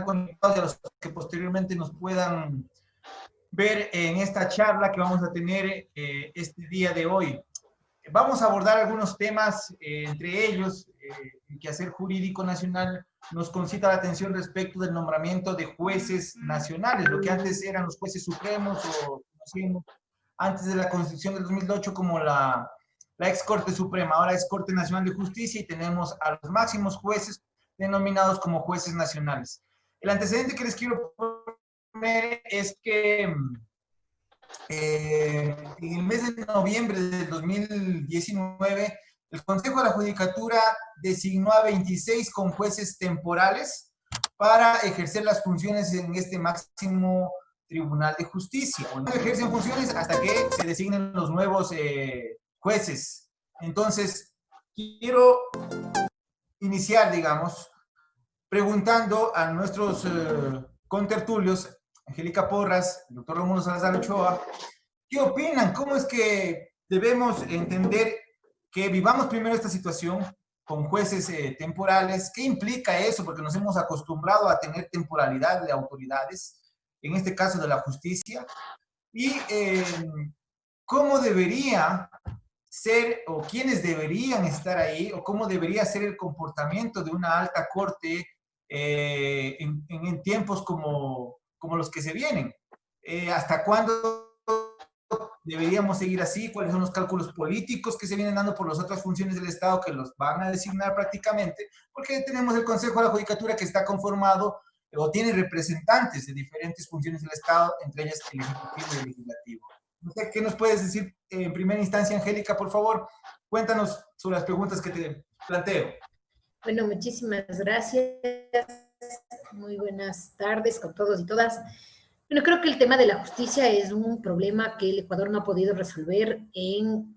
conectados y a los que posteriormente nos puedan ver en esta charla que vamos a tener este día de hoy. Vamos a abordar algunos temas, entre ellos, el quehacer jurídico nacional nos concita la atención respecto del nombramiento de jueces nacionales, lo que antes eran los jueces supremos o conocimos antes de la Constitución del 2008 como la ex Corte Suprema, ahora es Corte Nacional de Justicia y tenemos a los máximos jueces denominados como jueces nacionales. El antecedente que les quiero poner es que en el mes de noviembre del 2019, el Consejo de la Judicatura designó a 26 con jueces temporales para ejercer las funciones en este máximo Tribunal de Justicia. No ejercen funciones hasta que se designen los nuevos jueces. Entonces, quiero iniciar, digamos, preguntando a nuestros contertulios, Angélica Porras, el doctor Rómulo Salazar Ochoa, ¿qué opinan? ¿Cómo es que debemos entender que vivamos primero esta situación con jueces temporales? ¿Qué implica eso? Porque nos hemos acostumbrado a tener temporalidad de autoridades, en este caso de la justicia, y cómo debería ser, o quiénes deberían estar ahí, o cómo debería ser el comportamiento de una alta corte en tiempos como los que se vienen. ¿Hasta cuándo deberíamos seguir así? ¿Cuáles son los cálculos políticos que se vienen dando por las otras funciones del Estado que los van a designar prácticamente? Porque tenemos el Consejo de la Judicatura que está conformado o tiene representantes de diferentes funciones del Estado, entre ellas el Ejecutivo y el Legislativo. No sé, ¿qué nos puedes decir en primera instancia, Angélica, por favor? Cuéntanos sobre las preguntas que te planteo. Bueno, muchísimas gracias. Muy buenas tardes con todos y todas. Bueno, creo que el tema de la justicia es un problema que el Ecuador no ha podido resolver en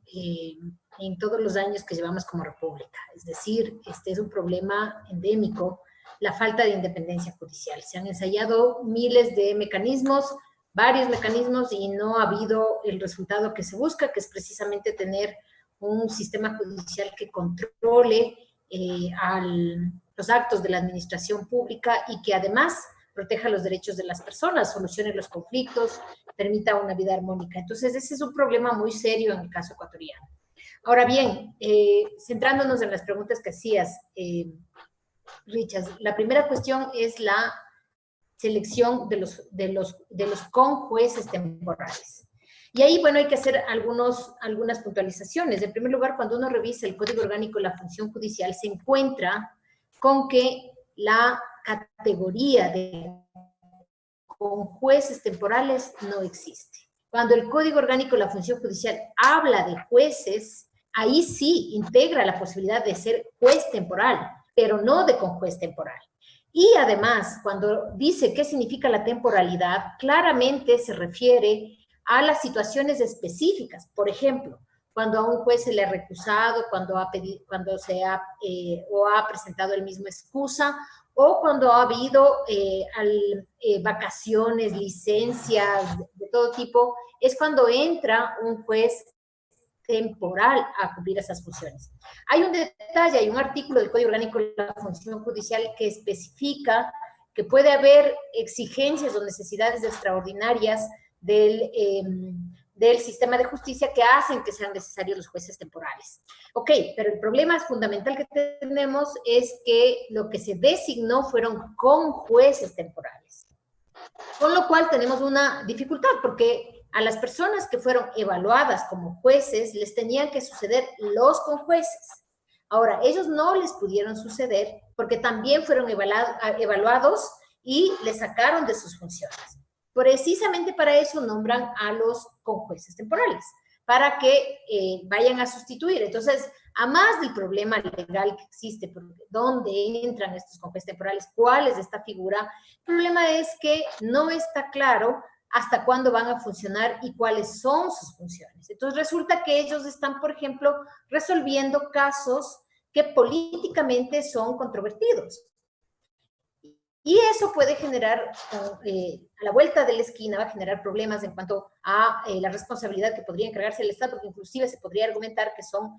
todos los años que llevamos como república. Es decir, este es un problema endémico, la falta de independencia judicial. Se han ensayado miles de mecanismos, varios mecanismos, y no ha habido el resultado que se busca, que es precisamente tener un sistema judicial que controle los actos de la administración pública y que además proteja los derechos de las personas, solucione los conflictos, permita una vida armónica. Entonces, ese es un problema muy serio en el caso ecuatoriano. Ahora bien, centrándonos en las preguntas que hacías, Richard, la primera cuestión es la selección de los conjueces temporales. Y ahí, bueno, hay que hacer algunas puntualizaciones. En primer lugar, cuando uno revisa el Código Orgánico de la Función Judicial, se encuentra con que la categoría de jueces temporales no existe. Cuando el Código Orgánico de la Función Judicial habla de jueces, ahí sí integra la posibilidad de ser juez temporal, pero no de conjuez temporal. Y además, cuando dice qué significa la temporalidad, claramente se refiere a las situaciones específicas. Por ejemplo, cuando a un juez se le ha recusado, cuando ha presentado el mismo excusa, o cuando ha habido vacaciones, licencias de todo tipo, es cuando entra un juez temporal a cumplir esas funciones. Hay un detalle, hay un artículo del Código Orgánico de la Función Judicial que especifica que puede haber exigencias o necesidades extraordinarias del sistema de justicia que hacen que sean necesarios los jueces temporales. Ok, pero el problema fundamental que tenemos es que lo que se designó fueron con jueces temporales. Con lo cual tenemos una dificultad, porque a las personas que fueron evaluadas como jueces les tenían que suceder los conjueces. Ahora, ellos no les pudieron suceder porque también fueron evaluados y les sacaron de sus funciones. Precisamente para eso nombran a los conjueces temporales, para que vayan a sustituir. Entonces, a más del problema legal que existe, dónde entran estos conjueces temporales, cuál es esta figura, el problema es que no está claro hasta cuándo van a funcionar y cuáles son sus funciones. Entonces, resulta que ellos están, por ejemplo, resolviendo casos que políticamente son controvertidos. Y eso puede generar, a la vuelta de la esquina, va a generar problemas en cuanto a la responsabilidad que podría encargarse el Estado, porque inclusive se podría argumentar que son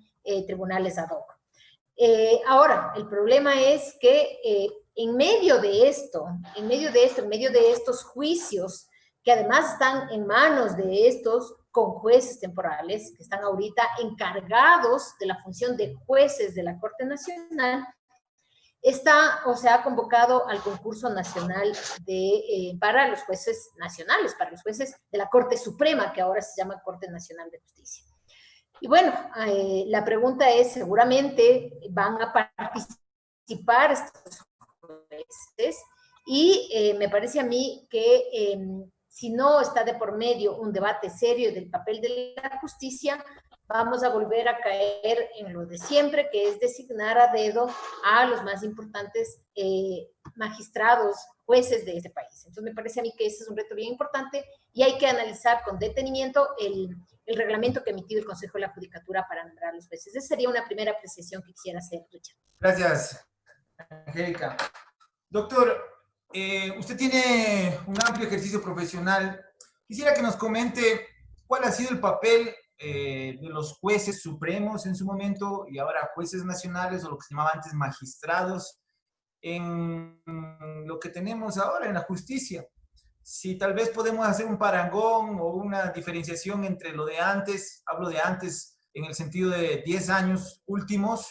tribunales ad hoc. Ahora, el problema es que en medio de en medio de estos juicios, que además están en manos de estos conjueces temporales, que están ahorita encargados de la función de jueces de la Corte Nacional, se ha convocado al concurso nacional para los jueces nacionales, para los jueces de la Corte Suprema, que ahora se llama Corte Nacional de Justicia. Y bueno, la pregunta es, seguramente van a participar estos jueces y me parece a mí que si no está de por medio un debate serio del papel de la justicia, vamos a volver a caer en lo de siempre, que es designar a dedo a los más importantes magistrados, jueces de este país. Entonces, me parece a mí que ese es un reto bien importante y hay que analizar con detenimiento el reglamento que ha emitido el Consejo de la Judicatura para nombrar a los jueces. Esa sería una primera apreciación que quisiera hacer, Richard. Gracias, Angélica. Doctor, usted tiene un amplio ejercicio profesional. Quisiera que nos comente cuál ha sido el papel de los jueces supremos en su momento y ahora jueces nacionales, o lo que se llamaba antes magistrados, en lo que tenemos ahora en la justicia. Si tal vez podemos hacer un parangón o una diferenciación entre lo de antes, hablo de antes en el sentido de 10 años últimos,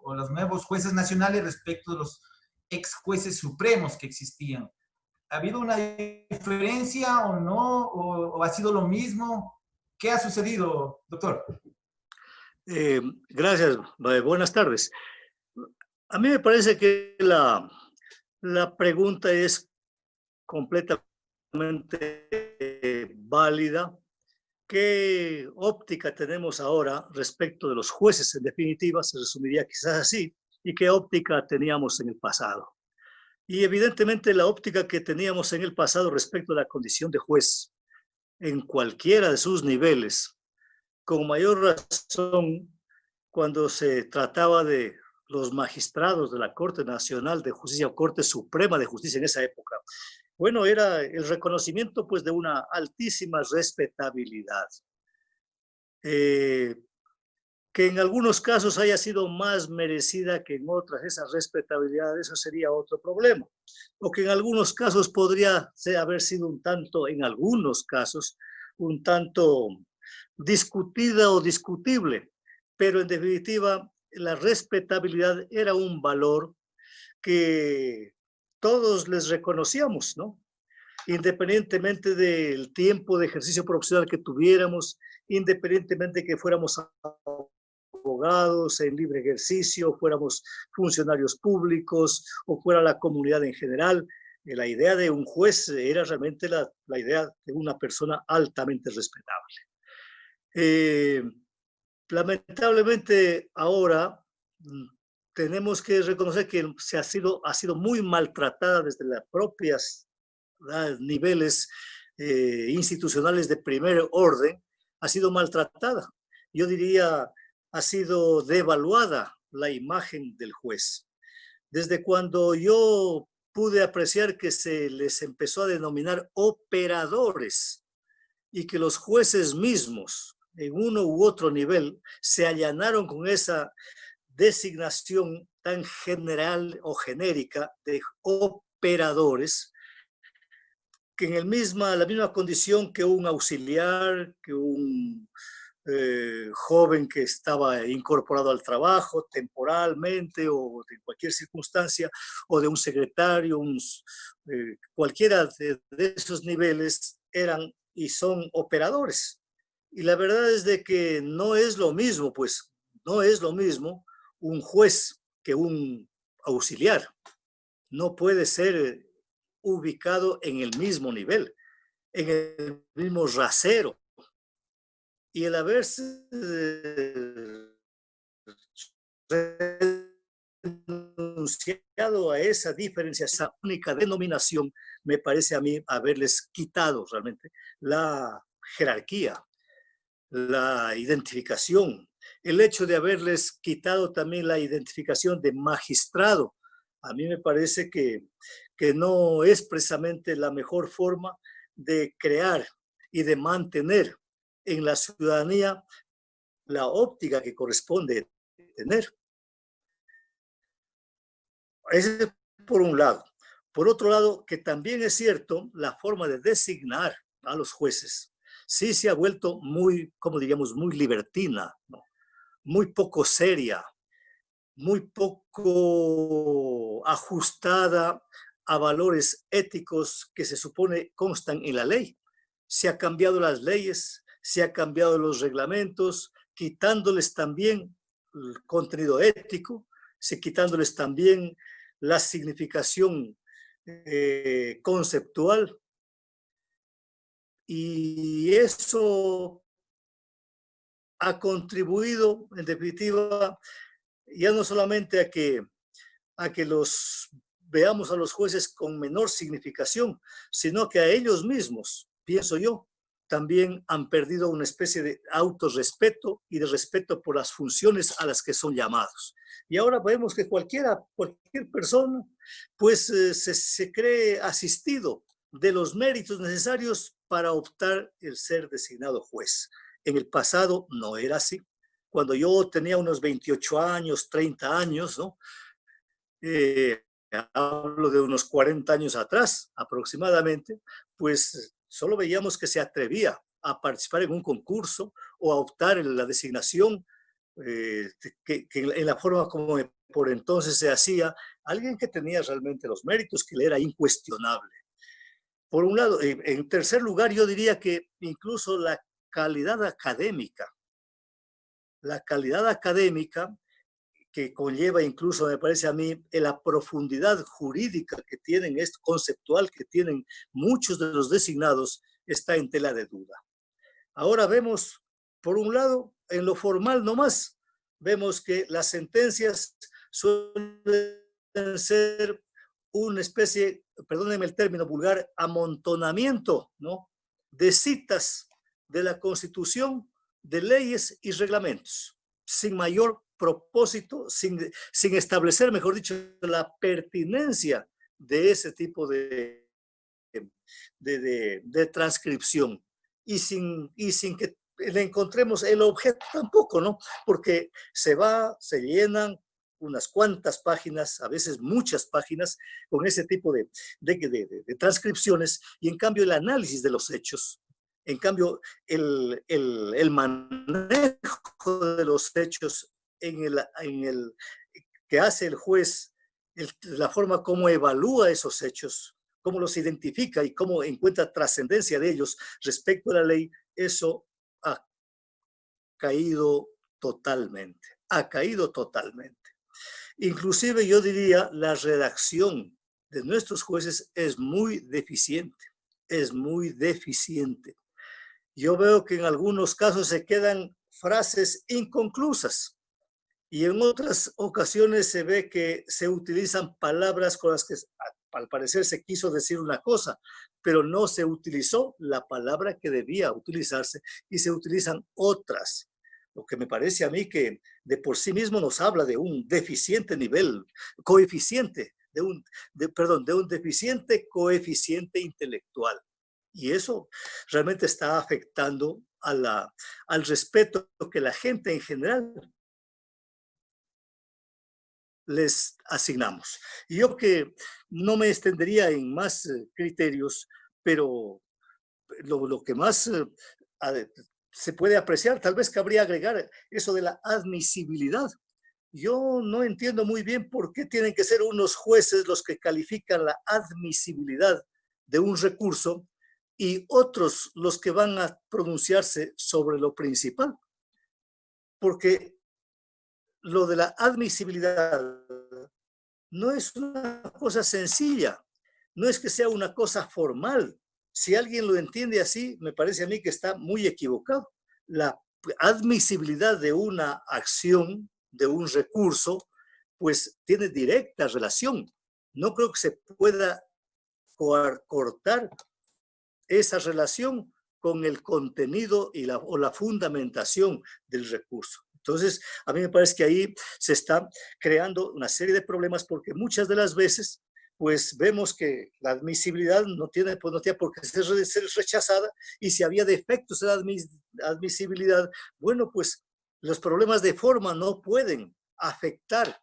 o los nuevos jueces nacionales respecto de los ex jueces supremos que existían. ¿Ha habido una diferencia o no? ¿O ha sido lo mismo? ¿Qué ha sucedido, doctor? Gracias, buenas tardes. A mí me parece que la pregunta es completamente válida. ¿Qué óptica tenemos ahora respecto de los jueces? En definitiva, se resumiría quizás así. ¿Y qué óptica teníamos en el pasado? Y evidentemente la óptica que teníamos en el pasado respecto a la condición de juez, en cualquiera de sus niveles, con mayor razón cuando se trataba de los magistrados de la Corte Nacional de Justicia o Corte Suprema de Justicia en esa época, bueno, era el reconocimiento pues de una altísima respetabilidad. Que en algunos casos haya sido más merecida que en otras, esa respetabilidad, eso sería otro problema. O que en algunos casos podría haber sido un tanto, en algunos casos, un tanto discutida o discutible, pero en definitiva la respetabilidad era un valor que todos les reconocíamos, ¿no? Independientemente del tiempo de ejercicio profesional que tuviéramos, independientemente de que fuéramos abogados en libre ejercicio, fuéramos funcionarios públicos o fuera la comunidad en general, la idea de un juez era realmente la idea de una persona altamente respetable. Lamentablemente ahora tenemos que reconocer que ha sido muy maltratada desde las propias niveles institucionales de primer orden, ha sido maltratada. Yo diría, ha sido devaluada la imagen del juez. Desde cuando yo pude apreciar que se les empezó a denominar operadores y que los jueces mismos, en uno u otro nivel, se allanaron con esa designación tan general o genérica de operadores, que en la misma condición que un auxiliar, que un joven que estaba incorporado al trabajo temporalmente o de cualquier circunstancia, o de un secretario, cualquiera de esos niveles eran y son operadores. Y la verdad es de que no es lo mismo, pues no es lo mismo un juez que un auxiliar. No puede ser ubicado en el mismo nivel, en el mismo rasero. Y el haberse renunciado a esa diferenciación, esa única denominación, me parece a mí haberles quitado realmente la jerarquía, la identificación, el hecho de haberles quitado también la identificación de magistrado. A mí me parece que no es precisamente la mejor forma de crear y de mantener en la ciudadanía la óptica que corresponde tener. Ese es por un lado. Por otro lado, que también es cierto, la forma de designar a los jueces sí se ha vuelto muy, como diríamos, muy libertina, ¿no? Muy poco seria, muy poco ajustada a valores éticos que se supone constan en la ley. Se ha cambiado las leyes, se ha cambiado los reglamentos, quitándoles también el contenido ético, quitándoles también la significación conceptual. Y eso ha contribuido, en definitiva, ya no solamente a que los veamos a los jueces con menor significación, sino que a ellos mismos, pienso yo, también han perdido una especie de autorrespeto y de respeto por las funciones a las que son llamados. Y ahora vemos que cualquier persona pues se cree asistido de los méritos necesarios para optar el ser designado juez. En el pasado no era así. Cuando yo tenía unos 28 años, 30 años, ¿no? Hablo de unos 40 años atrás aproximadamente, pues solo veíamos que se atrevía a participar en un concurso o a optar en la designación que en la forma como por entonces se hacía, alguien que tenía realmente los méritos, que le era incuestionable. Por un lado, en tercer lugar, yo diría que incluso la calidad académica que conlleva incluso, me parece a mí, la profundidad jurídica que tienen, conceptual que tienen muchos de los designados, está en tela de duda. Ahora vemos, por un lado, en lo formal nomás, vemos que las sentencias suelen ser una especie, perdónenme el término vulgar, amontonamiento, ¿no?, de citas de la Constitución, de leyes y reglamentos, sin mayor propósito, sin establecer, mejor dicho, la pertinencia de ese tipo de transcripción y sin que le encontremos el objeto tampoco, ¿no? Porque se llenan unas cuantas páginas, a veces muchas páginas, con ese tipo de transcripciones, y en cambio el análisis de los hechos, en cambio el manejo de los hechos que hace el juez, la forma como evalúa esos hechos, cómo los identifica y cómo encuentra trascendencia de ellos respecto a la ley, eso ha caído totalmente, ha caído totalmente. Inclusive yo diría, la redacción de nuestros jueces es muy deficiente, es muy deficiente. Yo veo que en algunos casos se quedan frases inconclusas y en otras ocasiones se ve que se utilizan palabras con las que al parecer se quiso decir una cosa, pero no se utilizó la palabra que debía utilizarse y se utilizan otras. Lo que me parece a mí que de por sí mismo nos habla de un deficiente nivel, coeficiente, de un deficiente coeficiente intelectual. Y eso realmente está afectando al respeto que la gente en general les asignamos. Y yo que no me extendería en más criterios, pero lo que más se puede apreciar, tal vez cabría agregar eso de la admisibilidad. Yo no entiendo muy bien por qué tienen que ser unos jueces los que califican la admisibilidad de un recurso y otros los que van a pronunciarse sobre lo principal. Porque lo de la admisibilidad no es una cosa sencilla, no es que sea una cosa formal. Si alguien lo entiende así, me parece a mí que está muy equivocado. La admisibilidad de una acción, de un recurso, pues tiene directa relación. No creo que se pueda cortar esa relación con el contenido o la fundamentación del recurso. Entonces, a mí me parece que ahí se está creando una serie de problemas porque muchas de las veces pues vemos que la admisibilidad no tiene por qué ser rechazada, y si había defectos en la admisibilidad, bueno, pues los problemas de forma no pueden afectar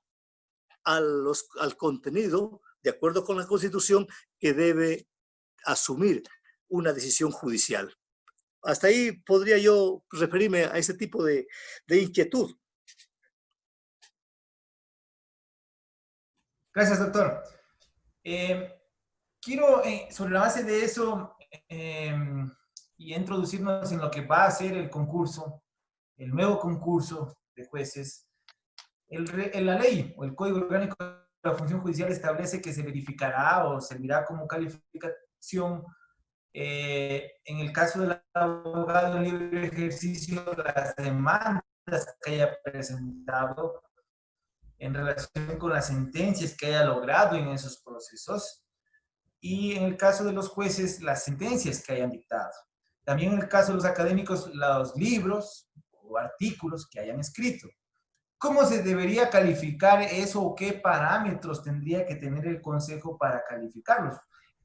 al contenido de acuerdo con la Constitución que debe asumir una decisión judicial. Hasta ahí podría yo referirme a ese tipo de inquietud. Gracias, doctor. Quiero, sobre la base de eso, y introducirnos en lo que va a ser el concurso, el nuevo concurso de jueces. La ley o el Código Orgánico de la Función Judicial establece que se verificará o servirá como calificación en el caso del abogado en libre ejercicio las demandas que haya presentado en relación con las sentencias que haya logrado en esos procesos, y en el caso de los jueces, las sentencias que hayan dictado. También en el caso de los académicos, los libros o artículos que hayan escrito. ¿Cómo se debería calificar eso o qué parámetros tendría que tener el Consejo para calificarlos?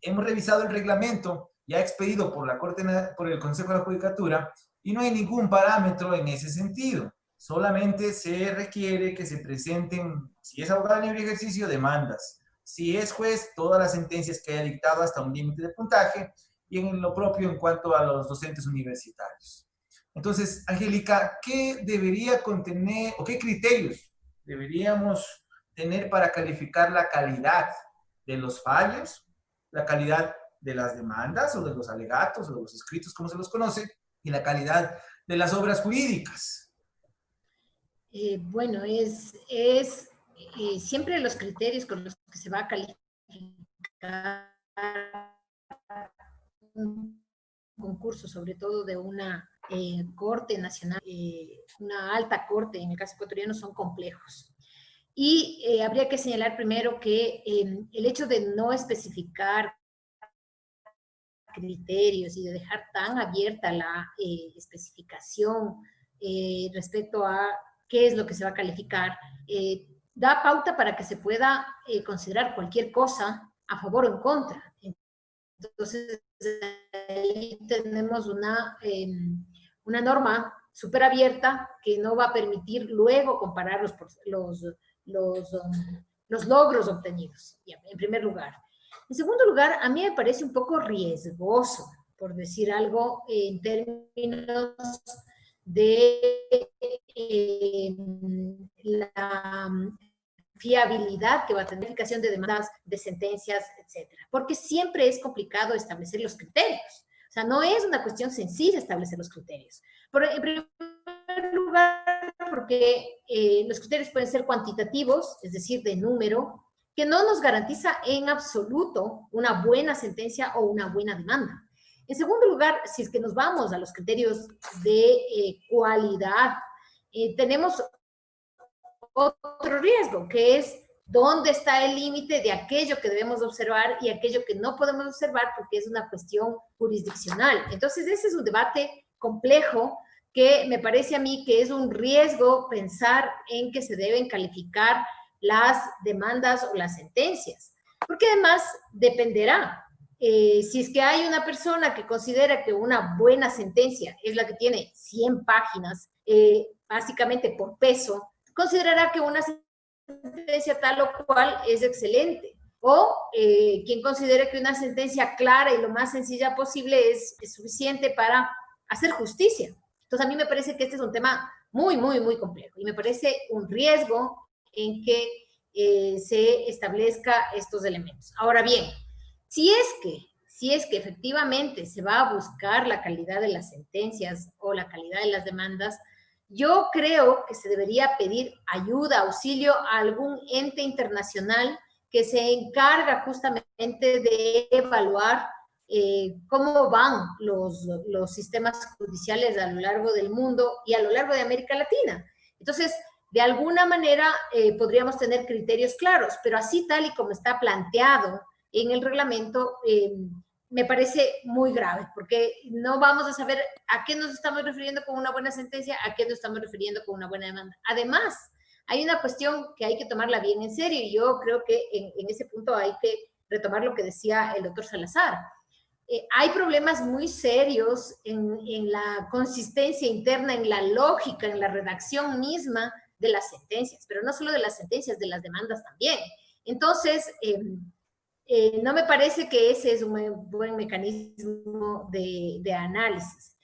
Hemos revisado el reglamento ya expedido por el Consejo de la Judicatura y no hay ningún parámetro en ese sentido. Solamente se requiere que se presenten, si es abogado en libre ejercicio, demandas. Si es juez, todas las sentencias que haya dictado hasta un límite de puntaje, y en lo propio en cuanto a los docentes universitarios. Entonces, Angélica, ¿qué debería contener o qué criterios deberíamos tener para calificar la calidad de los fallos, la calidad de las demandas o de los alegatos o de los escritos, como se los conoce, y la calidad de las obras jurídicas? Bueno, siempre los criterios con los que se va a calificar un concurso, sobre todo de una corte nacional, una alta corte, en el caso ecuatoriano, son complejos. Y habría que señalar primero que el hecho de no especificar criterios y de dejar tan abierta la especificación respecto a qué es lo que se va a calificar, da pauta para que se pueda considerar cualquier cosa a favor o en contra. Entonces, ahí tenemos una norma súper abierta que no va a permitir luego comparar los logros obtenidos, en primer lugar. En segundo lugar, a mí me parece un poco riesgoso, por decir algo, en términos de la fiabilidad que va a tener calificación de demandas, de sentencias, etcétera. Porque siempre es complicado establecer los criterios. O sea, no es una cuestión sencilla establecer los criterios. En primer lugar, porque los criterios pueden ser cuantitativos, es decir, de número, que no nos garantiza en absoluto una buena sentencia o una buena demanda. En segundo lugar, si es que nos vamos a los criterios de cualidad, tenemos otro riesgo, que es dónde está el límite de aquello que debemos observar y aquello que no podemos observar porque es una cuestión jurisdiccional. Entonces, ese es un debate complejo que me parece a mí que es un riesgo pensar en que se deben calificar las demandas o las sentencias, porque además dependerá. Si es que hay una persona que considera que una buena sentencia es la que tiene 100 páginas, básicamente por peso, considerará que una sentencia tal o cual es excelente. O quien considere que una sentencia clara y lo más sencilla posible es suficiente para hacer justicia. Entonces, a mí me parece que este es un tema muy, muy, muy complejo y me parece un riesgo en que se establezca estos elementos. Ahora bien, si es que efectivamente se va a buscar la calidad de las sentencias o la calidad de las demandas, Yo creo que se debería pedir ayuda, auxilio a algún ente internacional que se encarga justamente de evaluar cómo van los sistemas judiciales a lo largo del mundo y a lo largo de América Latina. Entonces, de alguna manera podríamos tener criterios claros, pero así tal y como está planteado en el reglamento, me parece muy grave, porque no vamos a saber a qué nos estamos refiriendo con una buena sentencia, a qué nos estamos refiriendo con una buena demanda. Además, hay una cuestión que hay que tomarla bien en serio, y yo creo que en ese punto hay que retomar lo que decía el doctor Salazar. Hay problemas muy serios en la consistencia interna, en la lógica, en la redacción misma de las sentencias, pero no solo de las sentencias, de las demandas también. Entonces, no me parece que ese es un buen mecanismo de análisis.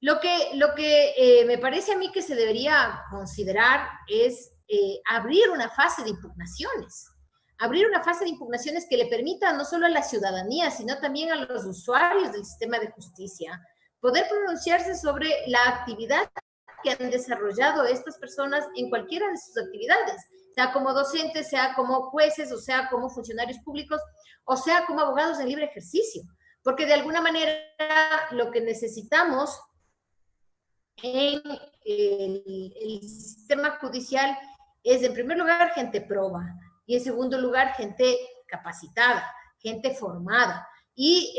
Lo que me parece a mí que se debería considerar es abrir una fase de impugnaciones. Abrir una fase de impugnaciones que le permita no solo a la ciudadanía, sino también a los usuarios del sistema de justicia poder pronunciarse sobre la actividad que han desarrollado estas personas en cualquiera de sus actividades, sea como docentes, sea como jueces, o sea como funcionarios públicos, o sea como abogados en libre ejercicio. Porque de alguna manera lo que necesitamos en el sistema judicial es, en primer lugar, gente proba, y en segundo lugar, gente capacitada, gente formada. Y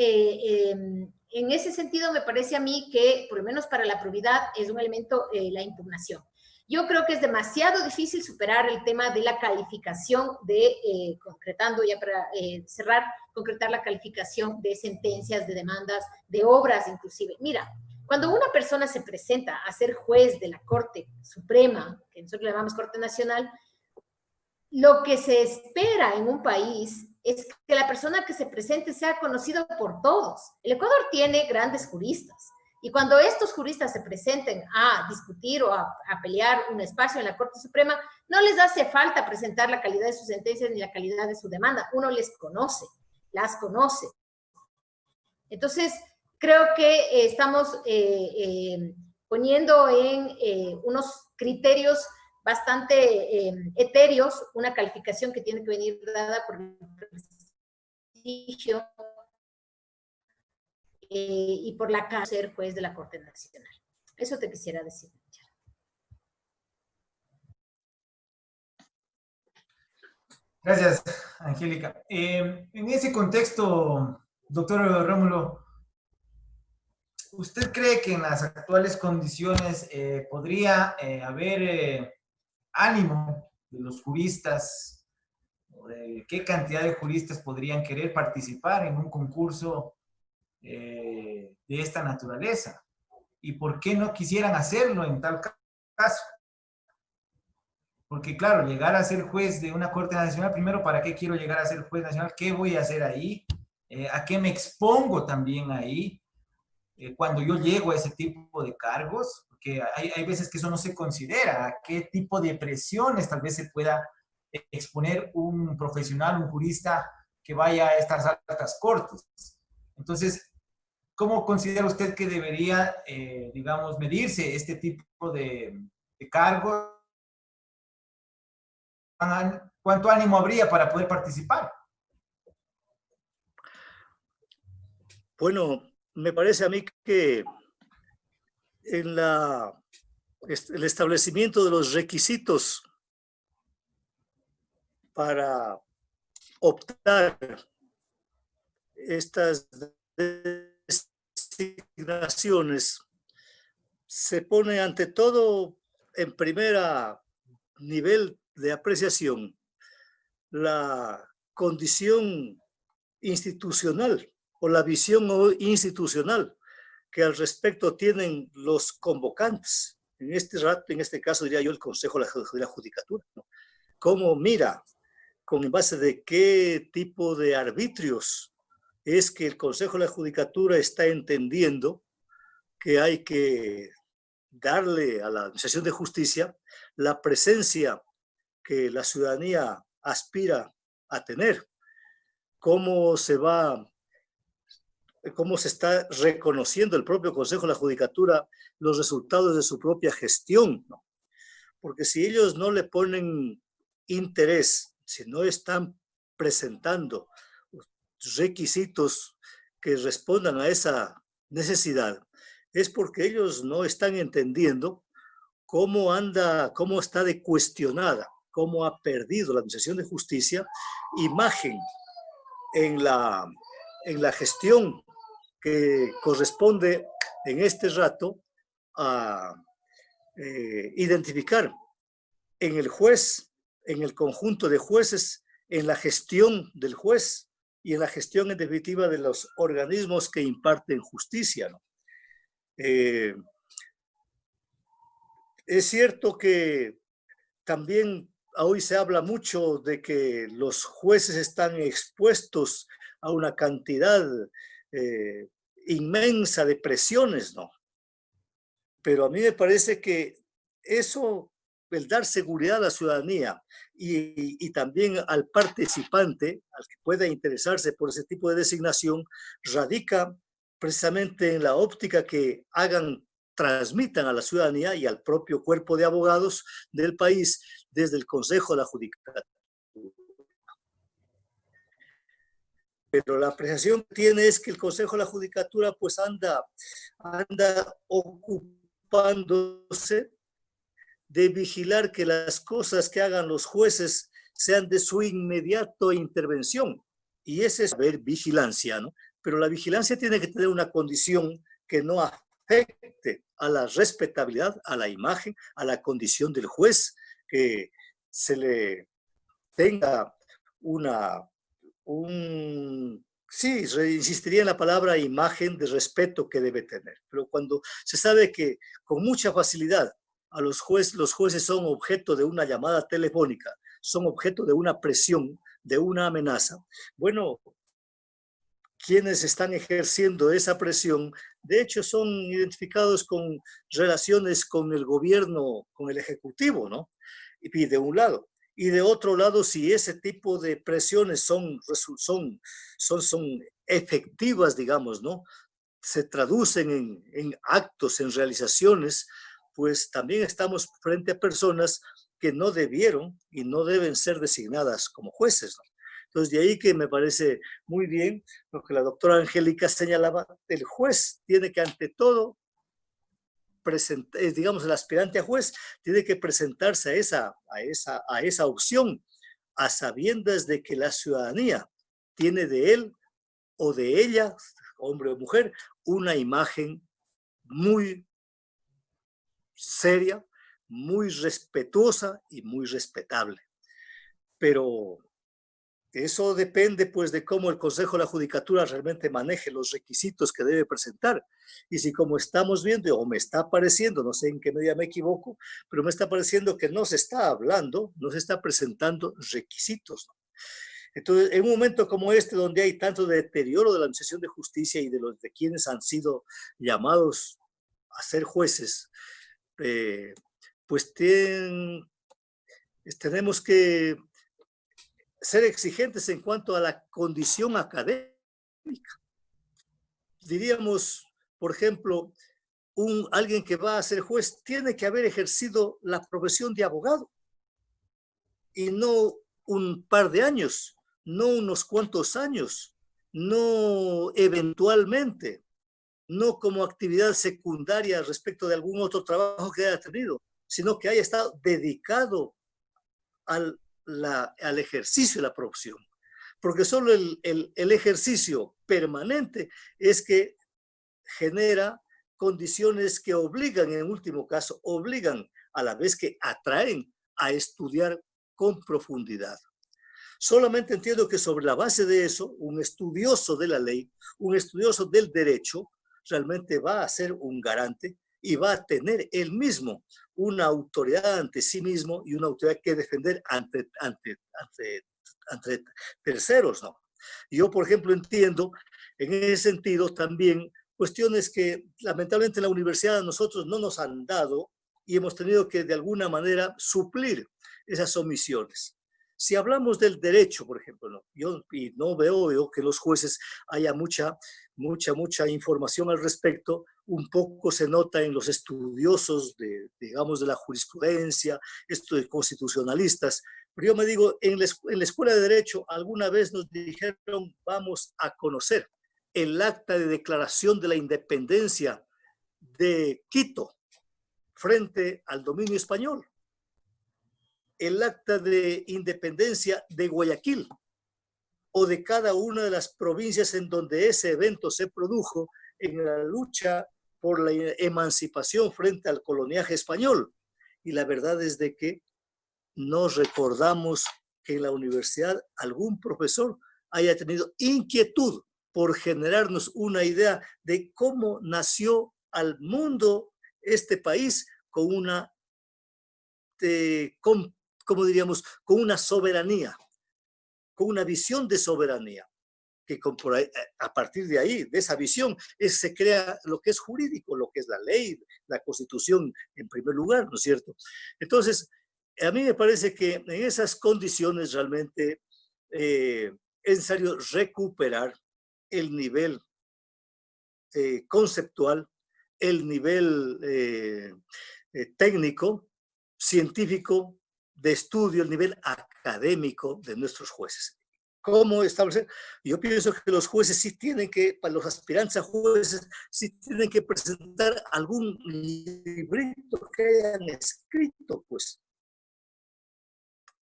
en ese sentido me parece a mí que, por lo menos para la probidad, es un elemento la impugnación. Yo creo que es demasiado difícil superar el tema de la calificación de, concretando ya para cerrar, concretar la calificación de sentencias, de demandas, de obras inclusive. Mira, cuando una persona se presenta a ser juez de la Corte Suprema, que nosotros le llamamos Corte Nacional, lo que se espera en un país es que la persona que se presente sea conocido por todos. El Ecuador tiene grandes juristas, y cuando estos juristas se presenten a discutir o a pelear un espacio en la Corte Suprema, no les hace falta presentar la calidad de sus sentencias ni la calidad de su demanda. Uno les conoce, las conoce. Entonces, creo que estamos poniendo en unos criterios bastante etéreos una calificación que tiene que venir dada por el prestigio y por la casa de ser juez de la Corte Nacional. Eso te quisiera decir. Gracias, Angélica. En ese contexto, doctor Rómulo, ¿usted cree que en las actuales condiciones podría haber ánimo de los juristas, o de qué cantidad de juristas podrían querer participar en un concurso de esta naturaleza? ¿Y por qué no quisieran hacerlo en tal caso? Porque claro, llegar a ser juez de una Corte Nacional, primero, ¿para qué quiero llegar a ser juez nacional? ¿Qué voy a hacer ahí? ¿A qué me expongo también ahí? Cuando yo llego a ese tipo de cargos, porque hay veces que eso no se considera, a qué tipo de presiones tal vez se pueda exponer un profesional, un jurista que vaya a estas altas cortes. Entonces, ¿cómo considera usted que debería, digamos, medirse este tipo de cargos? ¿Cuánto ánimo habría para poder participar? Bueno, me parece a mí que en el establecimiento de los requisitos para optar estas designaciones se pone ante todo en primera nivel de apreciación la condición institucional o la visión institucional que al respecto tienen los convocantes. En este caso diría yo el Consejo de la Judicatura, ¿no? ¿Cómo mira, con base de qué tipo de arbitrios es que el Consejo de la Judicatura está entendiendo que hay que darle a la Administración de Justicia la presencia que la ciudadanía aspira a tener? ¿Cómo se va cómo se está reconociendo el propio Consejo de la Judicatura los resultados de su propia gestión, ¿no? Porque si ellos no le ponen interés, si no están presentando requisitos que respondan a esa necesidad, es porque ellos no están entendiendo cómo anda, cómo está de cuestionada, cómo ha perdido la Administración de Justicia imagen en la gestión que corresponde en este rato a identificar en el juez, en el conjunto de jueces, en la gestión del juez y en la gestión en definitiva de los organismos que imparten justicia, ¿no? Es cierto que también hoy se habla mucho de que los jueces están expuestos a una cantidad inmensa de presiones, ¿no? Pero a mí me parece que eso, el dar seguridad a la ciudadanía y también al participante, al que pueda interesarse por ese tipo de designación, radica precisamente en la óptica que transmitan a la ciudadanía y al propio cuerpo de abogados del país desde el Consejo de la Judicatura. Pero la apreciación que tiene es que el Consejo de la Judicatura pues anda ocupándose de vigilar que las cosas que hagan los jueces sean de su inmediato intervención. Y ese es ver vigilancia, ¿no? Pero la vigilancia tiene que tener una condición que no afecte a la respetabilidad, a la imagen, a la condición del juez, que se le tenga sí, insistiría en la palabra imagen de respeto que debe tener. Pero cuando se sabe que con mucha facilidad los jueces son objeto de una llamada telefónica, son objeto de una presión, de una amenaza, bueno, quienes están ejerciendo esa presión, de hecho son identificados con relaciones con el gobierno, con el ejecutivo, ¿no? Y de un lado. Y de otro lado, si ese tipo de presiones son efectivas, digamos, ¿no? Se traducen en actos, en realizaciones, pues también estamos frente a personas que no debieron y no deben ser designadas como jueces, ¿no? Entonces, de ahí que me parece muy bien lo que la doctora Angélica señalaba, el juez tiene que ante todo digamos, el aspirante a juez tiene que presentarse a esa opción, a sabiendas de que la ciudadanía tiene de él o de ella, hombre o mujer, una imagen muy seria, muy respetuosa y muy respetable. Pero eso depende pues de cómo el Consejo de la Judicatura realmente maneje los requisitos que debe presentar. Y si como estamos viendo, o me está pareciendo, no sé en qué medida me equivoco, pero me está pareciendo que no se está hablando, no se está presentando requisitos, ¿no? Entonces, en un momento como este, donde hay tanto deterioro de la Administración de Justicia y de quienes han sido llamados a ser jueces, pues tenemos que ser exigentes en cuanto a la condición académica. Diríamos, por ejemplo, alguien que va a ser juez tiene que haber ejercido la profesión de abogado y no un par de años, no unos cuantos años, no eventualmente, no como actividad secundaria respecto de algún otro trabajo que haya tenido, sino que haya estado dedicado al ejercicio de la profesión. Porque solo el ejercicio permanente es que genera condiciones que obligan, en último caso, obligan a la vez que atraen a estudiar con profundidad. Solamente entiendo que sobre la base de eso, un estudioso de la ley, un estudioso del derecho, realmente va a ser un garante y va a tener él mismo una autoridad ante sí mismo y una autoridad que defender ante terceros, ¿no? Yo, por ejemplo, entiendo en ese sentido también cuestiones que lamentablemente en la universidad a nosotros no nos han dado y hemos tenido que de alguna manera suplir esas omisiones. Si hablamos del derecho, por ejemplo, ¿no? Yo y no veo yo que los jueces haya mucha información al respecto. Un poco se nota en los estudiosos de, digamos, de la jurisprudencia, esto de constitucionalistas. Pero yo me digo, en la Escuela de Derecho alguna vez nos dijeron, vamos a conocer el acta de declaración de la independencia de Quito frente al dominio español, el acta de independencia de Guayaquil o de cada una de las provincias en donde ese evento se produjo en la lucha por la emancipación frente al coloniaje español. Y la verdad es de que no recordamos que en la universidad algún profesor haya tenido inquietud por generarnos una idea de cómo nació al mundo este país con una, como diríamos, con una soberanía, con una visión de soberanía, que por ahí, a partir de ahí, de esa visión, se crea lo que es jurídico, lo que es la ley, la Constitución en primer lugar, ¿no es cierto? Entonces, a mí me parece que en esas condiciones realmente es necesario recuperar el nivel conceptual, el nivel técnico, científico, de estudio, el nivel académico de nuestros jueces. ¿Cómo establecer? Yo pienso que los jueces sí tienen que, para los aspirantes a jueces, sí tienen que presentar algún librito que hayan escrito, pues,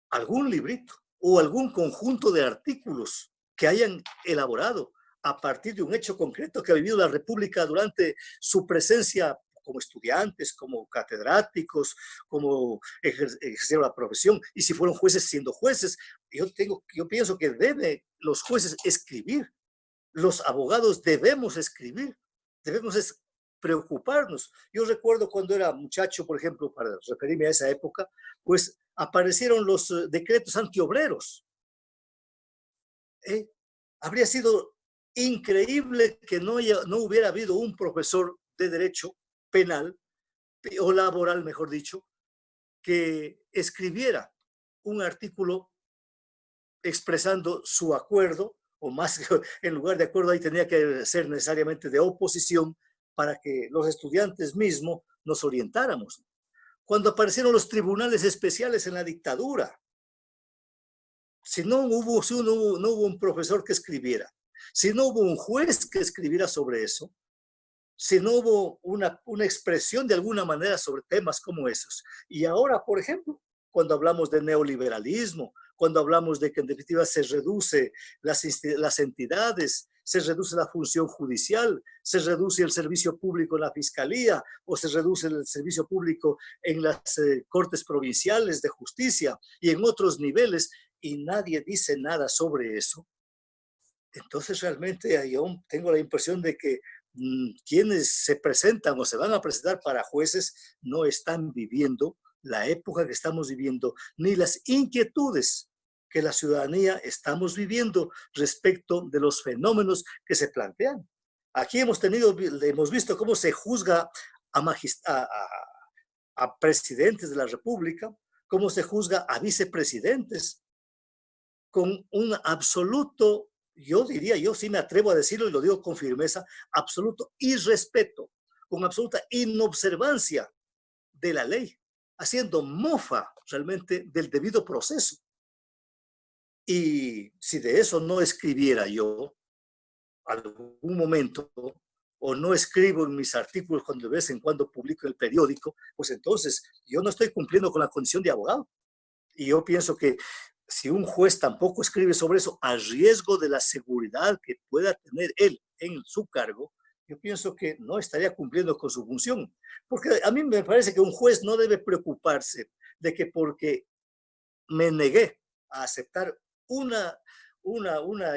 algún librito o algún conjunto de artículos que hayan elaborado a partir de un hecho concreto que ha vivido la República durante su presencia como estudiantes, como catedráticos, como ejercieron la profesión, y si fueron jueces siendo jueces. Yo pienso que deben los jueces escribir, los abogados debemos escribir, debemos preocuparnos. Yo recuerdo cuando era muchacho, por ejemplo, para referirme a esa época, pues aparecieron los decretos antiobreros. Habría sido increíble que no hubiera habido un profesor de derecho penal o laboral, mejor dicho, que escribiera un artículo expresando su acuerdo, o más, en lugar de acuerdo ahí tenía que ser necesariamente de oposición para que los estudiantes mismos nos orientáramos. Cuando aparecieron los tribunales especiales en la dictadura, si no hubo un profesor que escribiera, si no hubo un juez que escribiera sobre eso, si no hubo una expresión de alguna manera sobre temas como esos. Y ahora, por ejemplo, cuando hablamos de neoliberalismo, cuando hablamos de que en definitiva se reduce las entidades, se reduce la función judicial, se reduce el servicio público en la fiscalía o se reduce el servicio público en las cortes provinciales de justicia y en otros niveles, y nadie dice nada sobre eso. Entonces realmente yo tengo la impresión de que quienes se presentan o se van a presentar para jueces no están viviendo la época que estamos viviendo, ni las inquietudes que la ciudadanía estamos viviendo respecto de los fenómenos que se plantean. Aquí hemos visto cómo se juzga a presidentes de la República, cómo se juzga a vicepresidentes, con un absoluto, yo diría, yo sí me atrevo a decirlo y lo digo con firmeza, absoluto irrespeto, con absoluta inobservancia de la ley, haciendo mofa realmente del debido proceso. Y si de eso no escribiera yo algún momento, o no escribo en mis artículos cuando de vez en cuando publico en el periódico, pues entonces yo no estoy cumpliendo con la condición de abogado. Y yo pienso que si un juez tampoco escribe sobre eso, a riesgo de la seguridad que pueda tener él en su cargo, yo pienso que no estaría cumpliendo con su función. Porque a mí me parece que un juez no debe preocuparse de que porque me negué a aceptar una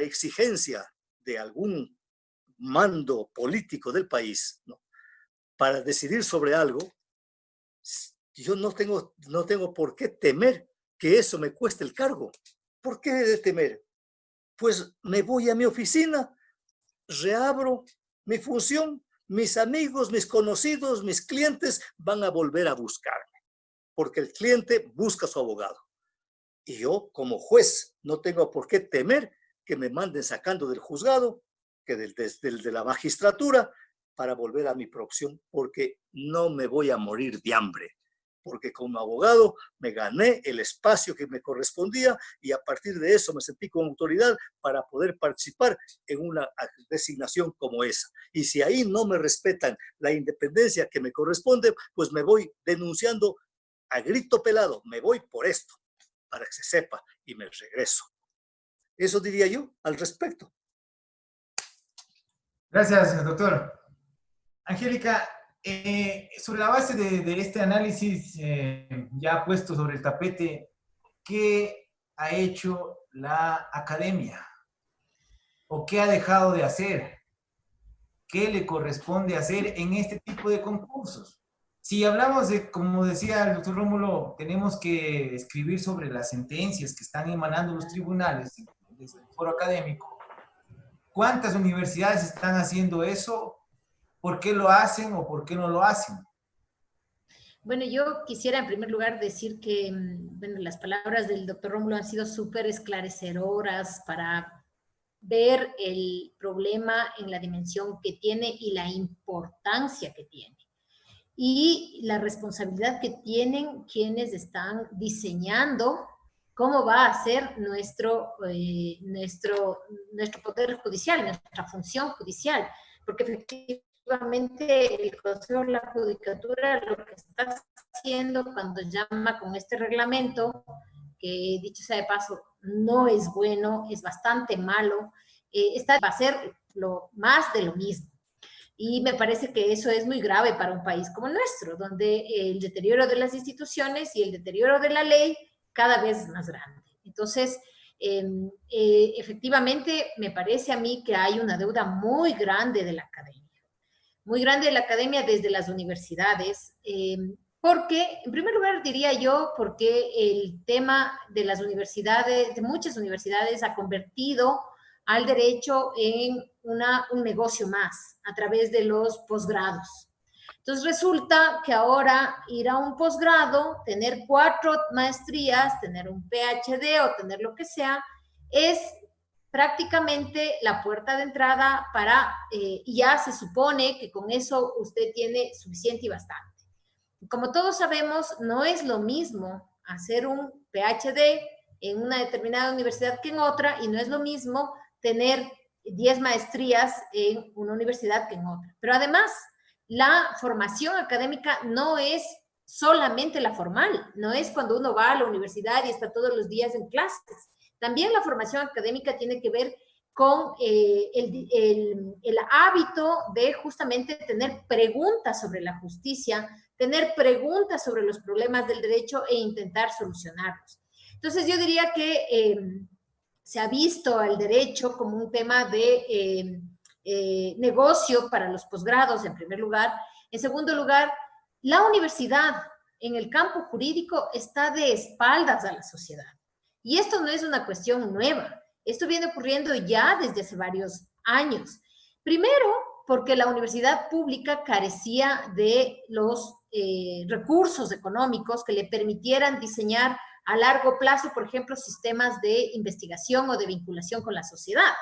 exigencia de algún mando político del país, ¿no?, para decidir sobre algo, yo no tengo por qué temer que eso me cueste el cargo. ¿Por qué he de temer? Pues me voy a mi oficina, reabro mi función, mis amigos, mis conocidos, mis clientes van a volver a buscarme, porque el cliente busca a su abogado. Y yo, como juez, no tengo por qué temer que me manden sacando del juzgado, que de la magistratura, para volver a mi profesión, porque no me voy a morir de hambre. Porque como abogado me gané el espacio que me correspondía y a partir de eso me sentí con autoridad para poder participar en una designación como esa. Y si ahí no me respetan la independencia que me corresponde, pues me voy denunciando a grito pelado, me voy por esto, para que se sepa, y me regreso. Eso diría yo al respecto. Gracias, doctor. Angélica, sobre la base de este análisis ya puesto sobre el tapete, ¿qué ha hecho la academia? ¿O qué ha dejado de hacer? ¿Qué le corresponde hacer en este tipo de concursos? Si hablamos de, como decía el doctor Rómulo, tenemos que escribir sobre las sentencias que están emanando los tribunales desde el foro académico. ¿Cuántas universidades están haciendo eso? ¿Por qué lo hacen o por qué no lo hacen? Bueno, yo quisiera en primer lugar decir que bueno, las palabras del doctor Rómulo han sido súper esclarecedoras para ver el problema en la dimensión que tiene y la importancia que tiene. Y la responsabilidad que tienen quienes están diseñando cómo va a ser nuestro poder judicial, nuestra función judicial, porque efectivamente el Consejo de la Judicatura lo que está haciendo cuando llama con este reglamento, que dicho sea de paso, no es bueno, es bastante malo, va a ser lo más de lo mismo. Y me parece que eso es muy grave para un país como el nuestro, donde el deterioro de las instituciones y el deterioro de la ley cada vez es más grande. Entonces, efectivamente, me parece a mí que hay una deuda muy grande de la academia desde las universidades, porque, en primer lugar, diría yo, porque el tema de las universidades, de muchas universidades, ha convertido al derecho en un negocio más a través de los posgrados. Entonces resulta que ahora ir a un posgrado, tener 4 maestrías, tener un PhD o tener lo que sea, es prácticamente la puerta de entrada para, y ya se supone que con eso usted tiene suficiente y bastante. Como todos sabemos, no es lo mismo hacer un PhD en una determinada universidad que en otra, y no es lo mismo tener 10 maestrías en una universidad que en otra. Pero además, la formación académica no es solamente la formal, no es cuando uno va a la universidad y está todos los días en clases. También la formación académica tiene que ver con el hábito de justamente tener preguntas sobre la justicia, tener preguntas sobre los problemas del derecho e intentar solucionarlos. Entonces yo diría que se ha visto al derecho como un tema de negocio para los posgrados, en primer lugar. En segundo lugar, la universidad en el campo jurídico está de espaldas a la sociedad. Y esto no es una cuestión nueva. Esto viene ocurriendo ya desde hace varios años. Primero, porque la universidad pública carecía de los recursos económicos que le permitieran diseñar a largo plazo, por ejemplo, sistemas de investigación o de vinculación con la sociedad.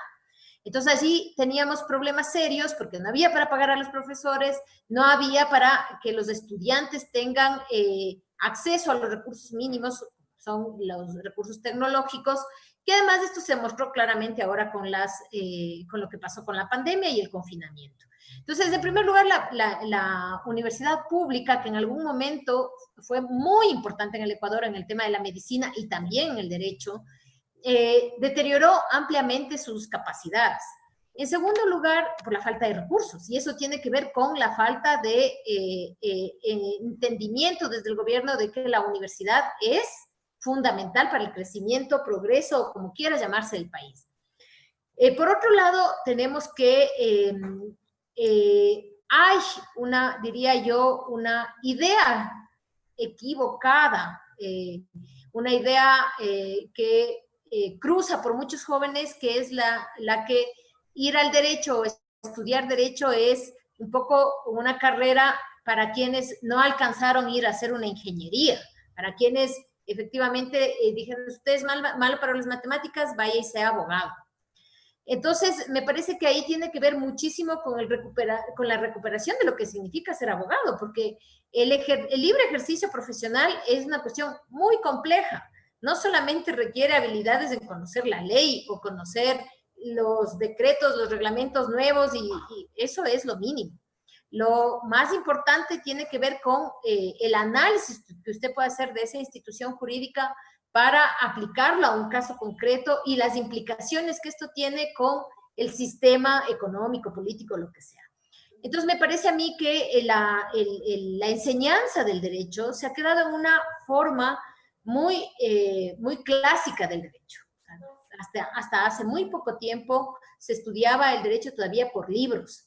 Entonces allí teníamos problemas serios porque no había para pagar a los profesores, no había para que los estudiantes tengan acceso a los recursos mínimos, son los recursos tecnológicos, que además esto se mostró claramente ahora con lo que pasó con la pandemia y el confinamiento. Entonces, en primer lugar, la universidad pública, que en algún momento fue muy importante en el Ecuador en el tema de la medicina y también en el derecho, deterioró ampliamente sus capacidades. En segundo lugar, por la falta de recursos, y eso tiene que ver con la falta de entendimiento desde el gobierno de que la universidad es fundamental para el crecimiento, progreso, o como quiera llamarse el país. Por otro lado, tenemos que hay diría yo, una idea equivocada, una idea que cruza por muchos jóvenes, que es la que ir al derecho o estudiar derecho es un poco una carrera para quienes no alcanzaron ir a hacer una ingeniería, para quienes efectivamente dijeron, usted es malo para las matemáticas, vaya y sea abogado. Entonces, me parece que ahí tiene que ver muchísimo con la recuperación de lo que significa ser abogado, porque el libre ejercicio profesional es una cuestión muy compleja. No solamente requiere habilidades en conocer la ley o conocer los decretos, los reglamentos nuevos, y eso es lo mínimo. Lo más importante tiene que ver con el análisis que usted puede hacer de esa institución jurídica para aplicarlo a un caso concreto y las implicaciones que esto tiene con el sistema económico, político, lo que sea. Entonces, me parece a mí que la enseñanza del derecho se ha quedado en una forma muy clásica del derecho. Hasta hace muy poco tiempo se estudiaba el derecho todavía por libros,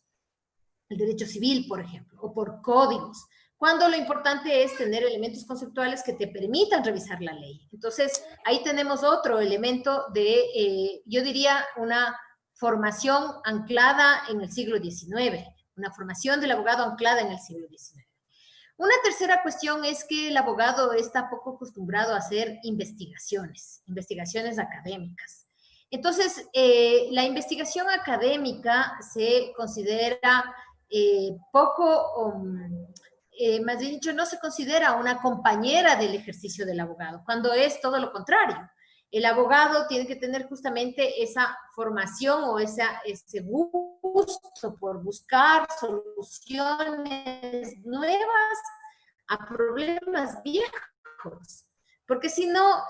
el derecho civil, por ejemplo, o por códigos, cuando lo importante es tener elementos conceptuales que te permitan revisar la ley. Entonces, ahí tenemos otro elemento de, yo diría, una formación anclada en el siglo XIX, una formación del abogado anclada en el siglo XIX. Una tercera cuestión es que el abogado está poco acostumbrado a hacer investigaciones académicas. Entonces, la investigación académica se considera más bien dicho, no se considera una compañera del ejercicio del abogado, cuando es todo lo contrario. El abogado tiene que tener justamente esa formación o ese gusto por buscar soluciones nuevas a problemas viejos. Porque si no,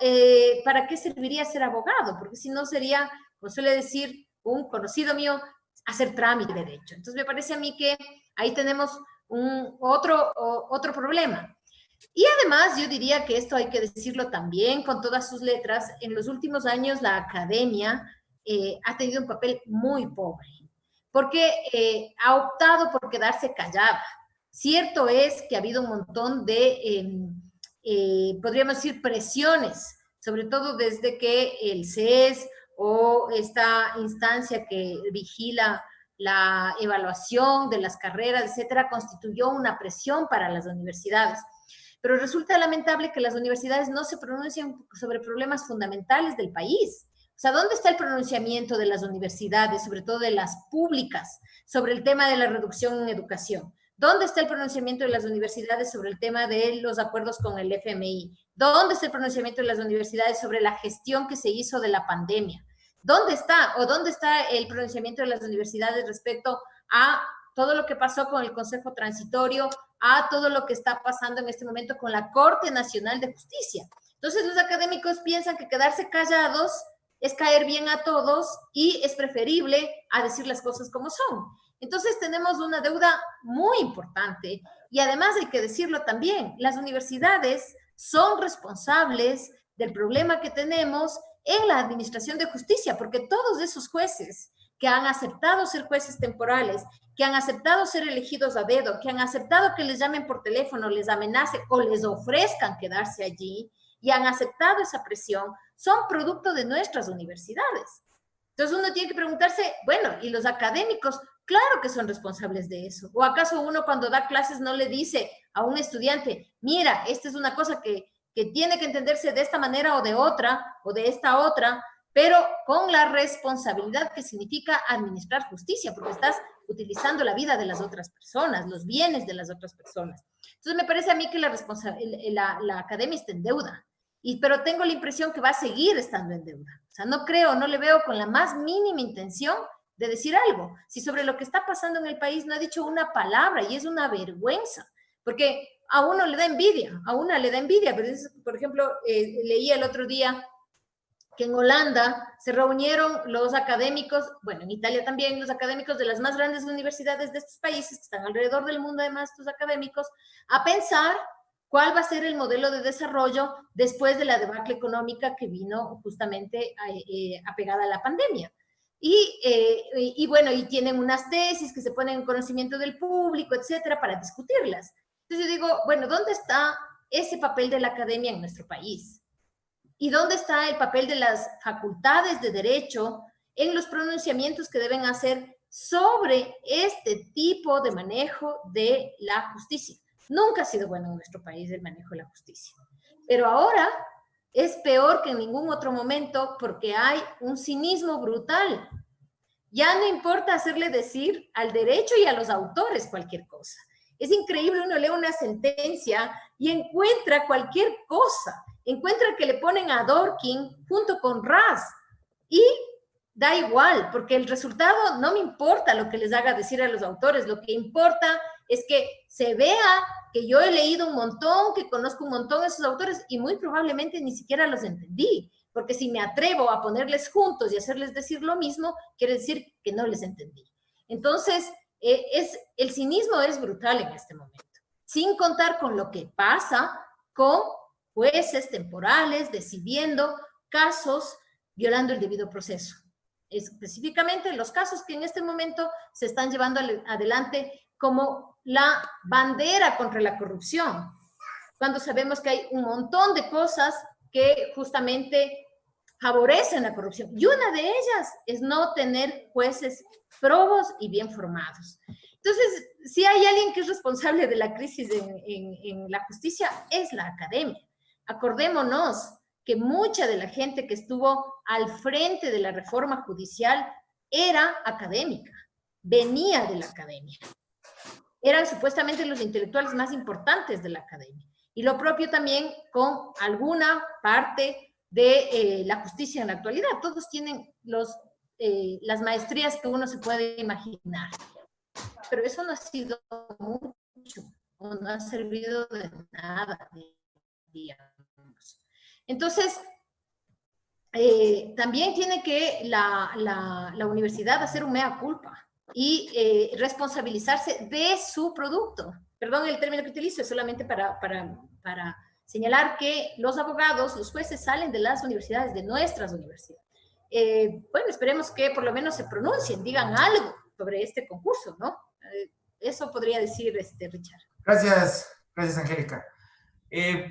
¿para qué serviría ser abogado? Porque si no sería, como suele decir un conocido mío, hacer trámite de derecho. Entonces me parece a mí que ahí tenemos otro problema. Y además yo diría que esto hay que decirlo también con todas sus letras, en los últimos años la academia ha tenido un papel muy pobre, porque ha optado por quedarse callada. Cierto es que ha habido un montón de, podríamos decir, presiones, sobre todo desde que el CES o esta instancia que vigila la evaluación de las carreras, etcétera, constituyó una presión para las universidades. Pero resulta lamentable que las universidades no se pronuncian sobre problemas fundamentales del país. O sea, ¿dónde está el pronunciamiento de las universidades, sobre todo de las públicas, sobre el tema de la reducción en educación? ¿Dónde está el pronunciamiento de las universidades sobre el tema de los acuerdos con el FMI? ¿Dónde está el pronunciamiento de las universidades sobre la gestión que se hizo de la pandemia? ¿Dónde está el pronunciamiento de las universidades respecto a todo lo que pasó con el Consejo Transitorio, a todo lo que está pasando en este momento con la Corte Nacional de Justicia? Entonces los académicos piensan que quedarse callados es caer bien a todos y es preferible a decir las cosas como son. Entonces tenemos una deuda muy importante y además hay que decirlo también, las universidades son responsables del problema que tenemos en la administración de justicia, porque todos esos jueces que han aceptado ser jueces temporales, que han aceptado ser elegidos a dedo, que han aceptado que les llamen por teléfono, les amenacen o les ofrezcan quedarse allí y han aceptado esa presión, son producto de nuestras universidades. Entonces uno tiene que preguntarse, bueno, ¿y los académicos? Claro que son responsables de eso. ¿O acaso uno cuando da clases no le dice a un estudiante, mira, esta es una cosa que tiene que entenderse de esta manera o de esta otra, pero con la responsabilidad que significa administrar justicia, porque estás utilizando la vida de las otras personas, los bienes de las otras personas? Entonces me parece a mí que la academia está en deuda, pero tengo la impresión que va a seguir estando en deuda. O sea, no le veo con la más mínima intención de decir algo. Si sobre lo que está pasando en el país no ha dicho una palabra, y es una vergüenza, porque a uno le da envidia, pero por ejemplo, leí el otro día que en Holanda se reunieron los académicos, bueno, en Italia también, los académicos de las más grandes universidades de estos países, que están alrededor del mundo además, estos académicos, a pensar cuál va a ser el modelo de desarrollo después de la debacle económica que vino justamente apegada a la pandemia. Y bueno, y tienen unas tesis que se ponen en conocimiento del público, etcétera, para discutirlas. Entonces yo digo, bueno, ¿dónde está ese papel de la academia en nuestro país? ¿Y dónde está el papel de las facultades de derecho en los pronunciamientos que deben hacer sobre este tipo de manejo de la justicia? Nunca ha sido bueno en nuestro país el manejo de la justicia. Pero ahora es peor que en ningún otro momento porque hay un cinismo brutal. Ya no importa hacerle decir al derecho y a los autores cualquier cosa. Es increíble, uno lee una sentencia y encuentra cualquier cosa. Encuentra que le ponen a Dworkin junto con Raz y da igual, porque el resultado no me importa lo que les haga decir a los autores, lo que importa es que se vea que yo he leído un montón, que conozco un montón de esos autores y muy probablemente ni siquiera los entendí, porque si me atrevo a ponerles juntos y hacerles decir lo mismo, quiere decir que no les entendí. Entonces, el cinismo es brutal en este momento, sin contar con lo que pasa con jueces temporales decidiendo casos violando el debido proceso. Específicamente los casos que en este momento se están llevando adelante como la bandera contra la corrupción, cuando sabemos que hay un montón de cosas que justamente favorecen la corrupción. Y una de ellas es no tener jueces probos y bien formados. Entonces, si hay alguien que es responsable de la crisis en la justicia, es la academia. Acordémonos que mucha de la gente que estuvo al frente de la reforma judicial era académica, venía de la academia. Eran supuestamente los intelectuales más importantes de la academia. Y lo propio también con alguna parte de la justicia en la actualidad. Todos tienen las maestrías que uno se puede imaginar. Pero eso no ha sido mucho, o no ha servido de nada, digamos. Entonces, también tiene que la universidad hacer un mea culpa y responsabilizarse de su producto. Perdón el término que utilizo, es solamente para señalar que los abogados, los jueces salen de las universidades, de nuestras universidades. Bueno, esperemos que por lo menos se pronuncien, digan algo sobre este concurso, ¿no? Eso podría decir Richard. Gracias, Angélica.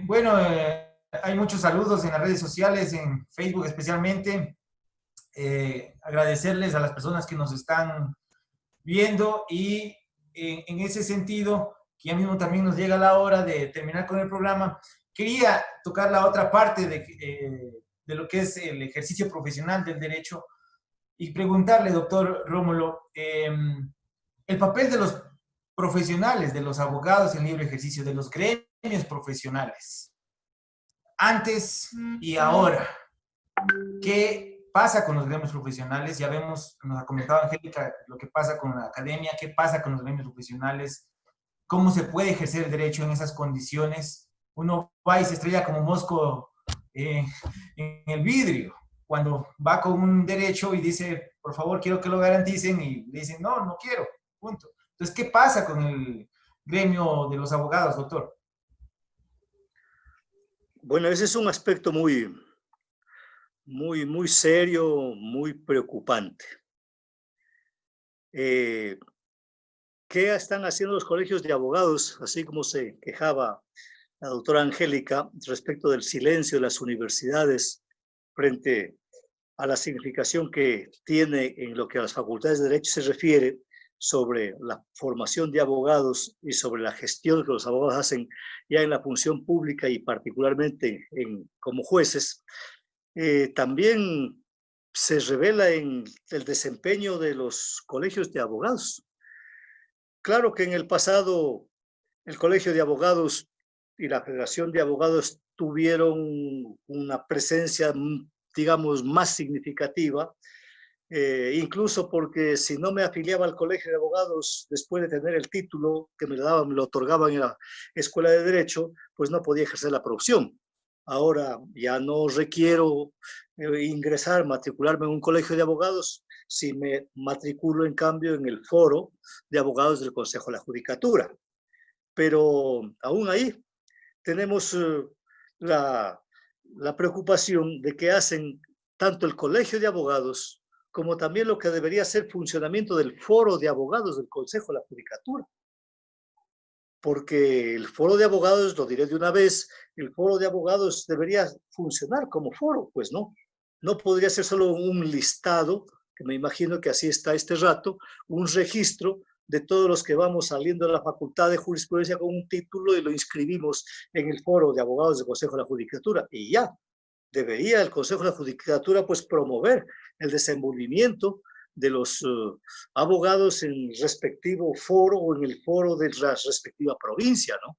Bueno, hay muchos saludos en las redes sociales, en Facebook especialmente. Agradecerles a las personas que nos están viendo y en ese sentido, que ya mismo también nos llega la hora de terminar con el programa, quería tocar la otra parte de lo que es el ejercicio profesional del derecho y preguntarle, doctor Rómulo, el papel de los profesionales, de los abogados en libre ejercicio, de los gremios profesionales, antes y ahora. ¿Qué pasa con los gremios profesionales? Ya vemos, nos ha comentado Angélica, lo que pasa con la academia, qué pasa con los gremios profesionales, cómo se puede ejercer el derecho en esas condiciones. Uno va y se estrella como mosco en el vidrio, cuando va con un derecho y dice, por favor, quiero que lo garanticen, y le dicen, no, no quiero, punto. Entonces, ¿qué pasa con el gremio de los abogados, doctor? Bueno, ese es un aspecto muy serio, muy preocupante. ¿Qué están haciendo los colegios de abogados? Así como se quejaba la doctora Angélica respecto del silencio de las universidades frente a la significación que tiene en lo que a las facultades de Derecho se refiere sobre la formación de abogados y sobre la gestión que los abogados hacen ya en la función pública y particularmente como jueces. También se revela en el desempeño de los colegios de abogados. Claro que en el pasado el Colegio de Abogados y la Federación de Abogados tuvieron una presencia, digamos, más significativa, incluso porque si no me afiliaba al Colegio de Abogados después de tener el título que me lo otorgaban en la Escuela de Derecho, pues no podía ejercer la profesión. Ahora ya no requiero matricularme en un colegio de abogados si me matriculo en cambio en el foro de abogados del Consejo de la Judicatura. Pero aún ahí tenemos la preocupación de que hacen tanto el colegio de abogados como también lo que debería ser funcionamiento del foro de abogados del Consejo de la Judicatura. Porque el foro de abogados, lo diré de una vez, el foro de abogados debería funcionar como foro, pues no. No podría ser solo un listado, que me imagino que así está este rato, un registro de todos los que vamos saliendo de la Facultad de Jurisprudencia con un título y lo inscribimos en el foro de abogados del Consejo de la Judicatura y ya. debería el Consejo de la Judicatura pues promover el desenvolvimiento de los abogados en el respectivo foro o en el foro de la respectiva provincia, ¿no?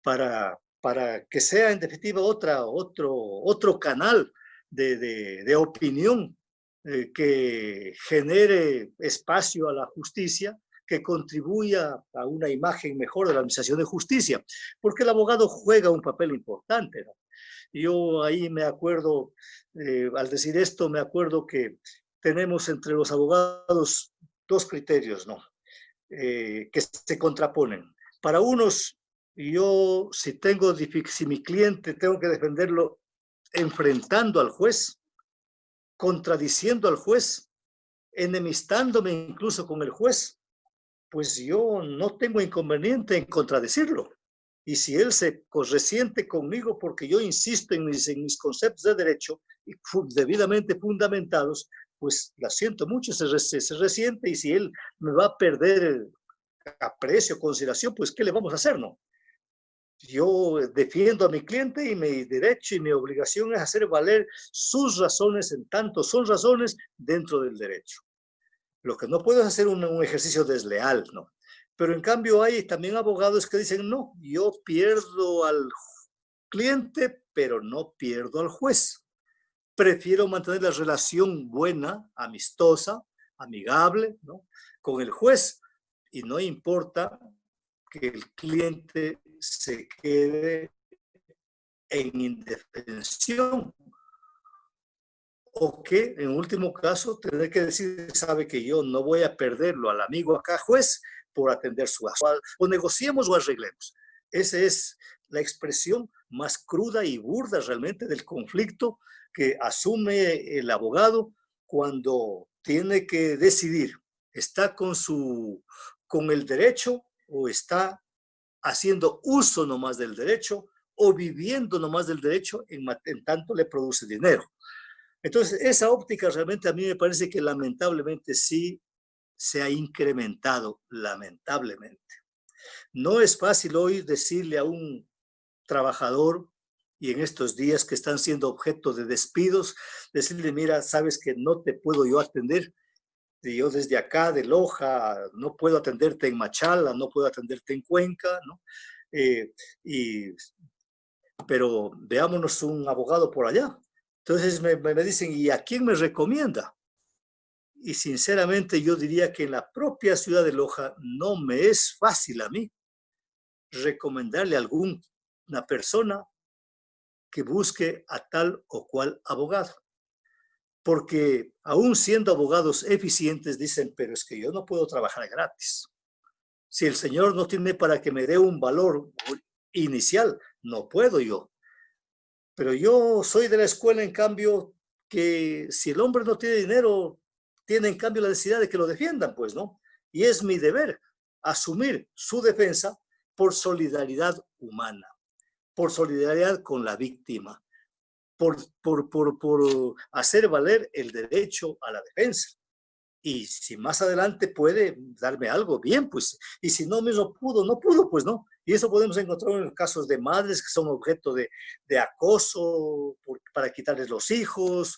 Para que sea en definitiva otro canal de opinión que genere espacio a la justicia, que contribuya a una imagen mejor de la administración de justicia, porque el abogado juega un papel importante, ¿no? Yo ahí me acuerdo, al decir esto, me acuerdo que tenemos entre los abogados dos criterios, ¿no? Que se contraponen. Para unos, yo si mi cliente tengo que defenderlo enfrentando al juez, contradiciendo al juez, enemistándome incluso con el juez, pues yo no tengo inconveniente en contradecirlo. Y si él se resiente conmigo porque yo insisto en mis conceptos de derecho y debidamente fundamentados, pues la siento mucho, se resiente, y si él me va a perder aprecio, consideración, pues ¿qué le vamos a hacer, no? Yo defiendo a mi cliente y mi derecho y mi obligación es hacer valer sus razones en tanto son razones dentro del derecho. Lo que no puedo es hacer un ejercicio desleal, ¿no? Pero en cambio hay también abogados que dicen, no, yo pierdo al cliente, pero no pierdo al juez. Prefiero mantener la relación buena, amistosa, amigable, ¿no?, con el juez, y no importa que el cliente se quede en indefensión, o que en último caso tener que decir, sabe que yo no voy a perderlo al amigo acá juez por atender su asunto, o negociemos o arreglemos. Esa es la expresión más cruda y burda realmente del conflicto que asume el abogado cuando tiene que decidir, ¿está con el derecho o está haciendo uso nomás del derecho o viviendo nomás del derecho en tanto le produce dinero? Entonces, esa óptica realmente a mí me parece que lamentablemente sí se ha incrementado, lamentablemente. No es fácil hoy decirle a un trabajador, y en estos días que están siendo objeto de despidos, decirle, mira, sabes que no te puedo yo atender, yo desde acá de Loja no puedo atenderte en Machala, no puedo atenderte en Cuenca, ¿no? Y pero veámonos un abogado por allá. Entonces me dicen, ¿y a quién me recomienda? Y sinceramente yo diría que en la propia ciudad de Loja no me es fácil a mí recomendarle a alguna persona que busque a tal o cual abogado. Porque aún siendo abogados eficientes dicen, pero es que yo no puedo trabajar gratis. Si el señor no tiene para que me dé un valor inicial, no puedo yo. Pero yo soy de la escuela, en cambio, que si el hombre no tiene dinero, tiene en cambio la necesidad de que lo defiendan, pues, ¿no? Y es mi deber asumir su defensa por solidaridad humana, por solidaridad con la víctima, por hacer valer el derecho a la defensa. Y si más adelante puede darme algo, bien, pues, y si no me lo pudo, no pudo, pues no. Y eso podemos encontrar en casos de madres que son objeto de acoso para quitarles los hijos.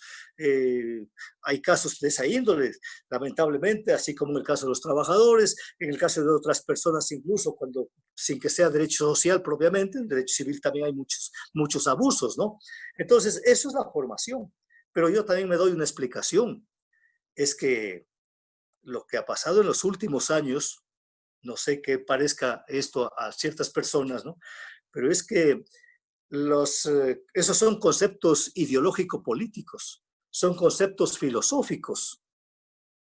Hay casos de esa índole, lamentablemente, así como en el caso de los trabajadores, en el caso de otras personas, incluso cuando, sin que sea derecho social propiamente, en derecho civil también hay muchos abusos, ¿no? Entonces, eso es la formación. Pero yo también me doy una explicación. Es que lo que ha pasado en los últimos años, no sé qué parezca esto a ciertas personas, ¿no? Pero es que esos son conceptos ideológico-políticos, son conceptos filosóficos.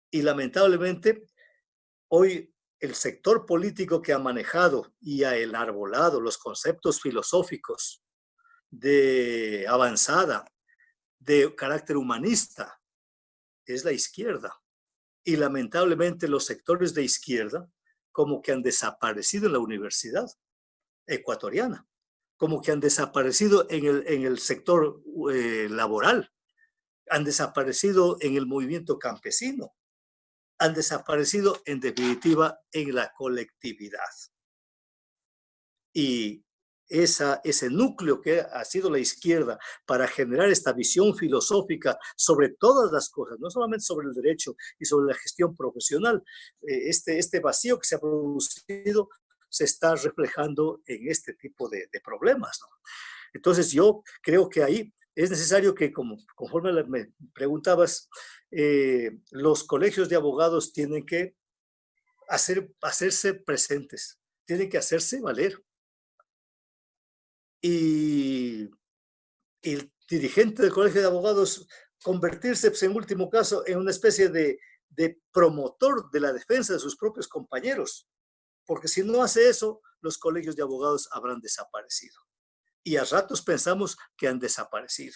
Y lamentablemente, hoy el sector político que ha manejado y ha enarbolado los conceptos filosóficos de avanzada, de carácter humanista, es la izquierda. Y lamentablemente los sectores de izquierda como que han desaparecido en la universidad ecuatoriana, como que han desaparecido en el sector laboral, han desaparecido en el movimiento campesino, han desaparecido en definitiva en la colectividad. Y ese núcleo que ha sido la izquierda para generar esta visión filosófica sobre todas las cosas, no solamente sobre el derecho y sobre la gestión profesional, este vacío que se ha producido se está reflejando en este tipo de problemas, ¿no? Entonces yo creo que ahí es necesario que, conforme me preguntabas, los colegios de abogados tienen que hacerse presentes, tienen que hacerse valer. Y el dirigente del colegio de abogados convertirse, pues, en último caso, en una especie de promotor de la defensa de sus propios compañeros, porque si no hace eso, los colegios de abogados habrán desaparecido. Y a ratos pensamos que han desaparecido.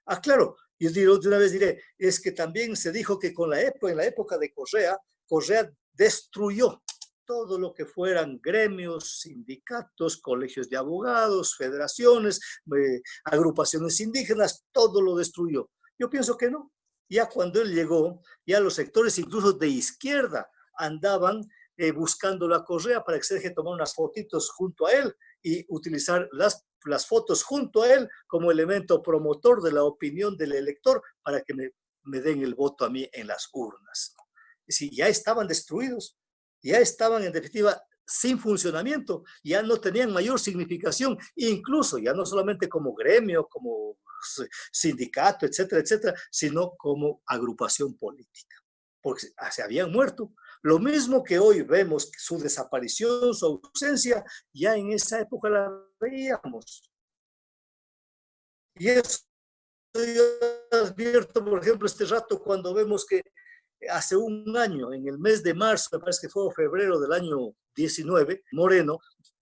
Ah, claro, yo de una vez diré, es que también se dijo que en la época de Correa destruyó todo lo que fueran gremios, sindicatos, colegios de abogados, federaciones, agrupaciones indígenas, todo lo destruyó. Yo pienso que no. Ya cuando él llegó, ya los sectores incluso de izquierda andaban buscándolo a Correa para que se deje tomar unas fotitos junto a él y utilizar las fotos junto a él como elemento promotor de la opinión del elector para que me den el voto a mí en las urnas. Es decir, ya estaban destruidos, ya estaban en definitiva sin funcionamiento, ya no tenían mayor significación, incluso ya no solamente como gremio, como sindicato, etcétera, etcétera, sino como agrupación política, porque se habían muerto. Lo mismo que hoy vemos su desaparición, su ausencia, ya en esa época la veíamos. Y eso yo advierto, por ejemplo, este rato cuando vemos que hace un año, en el mes de marzo, me parece que fue febrero del año 19, Moreno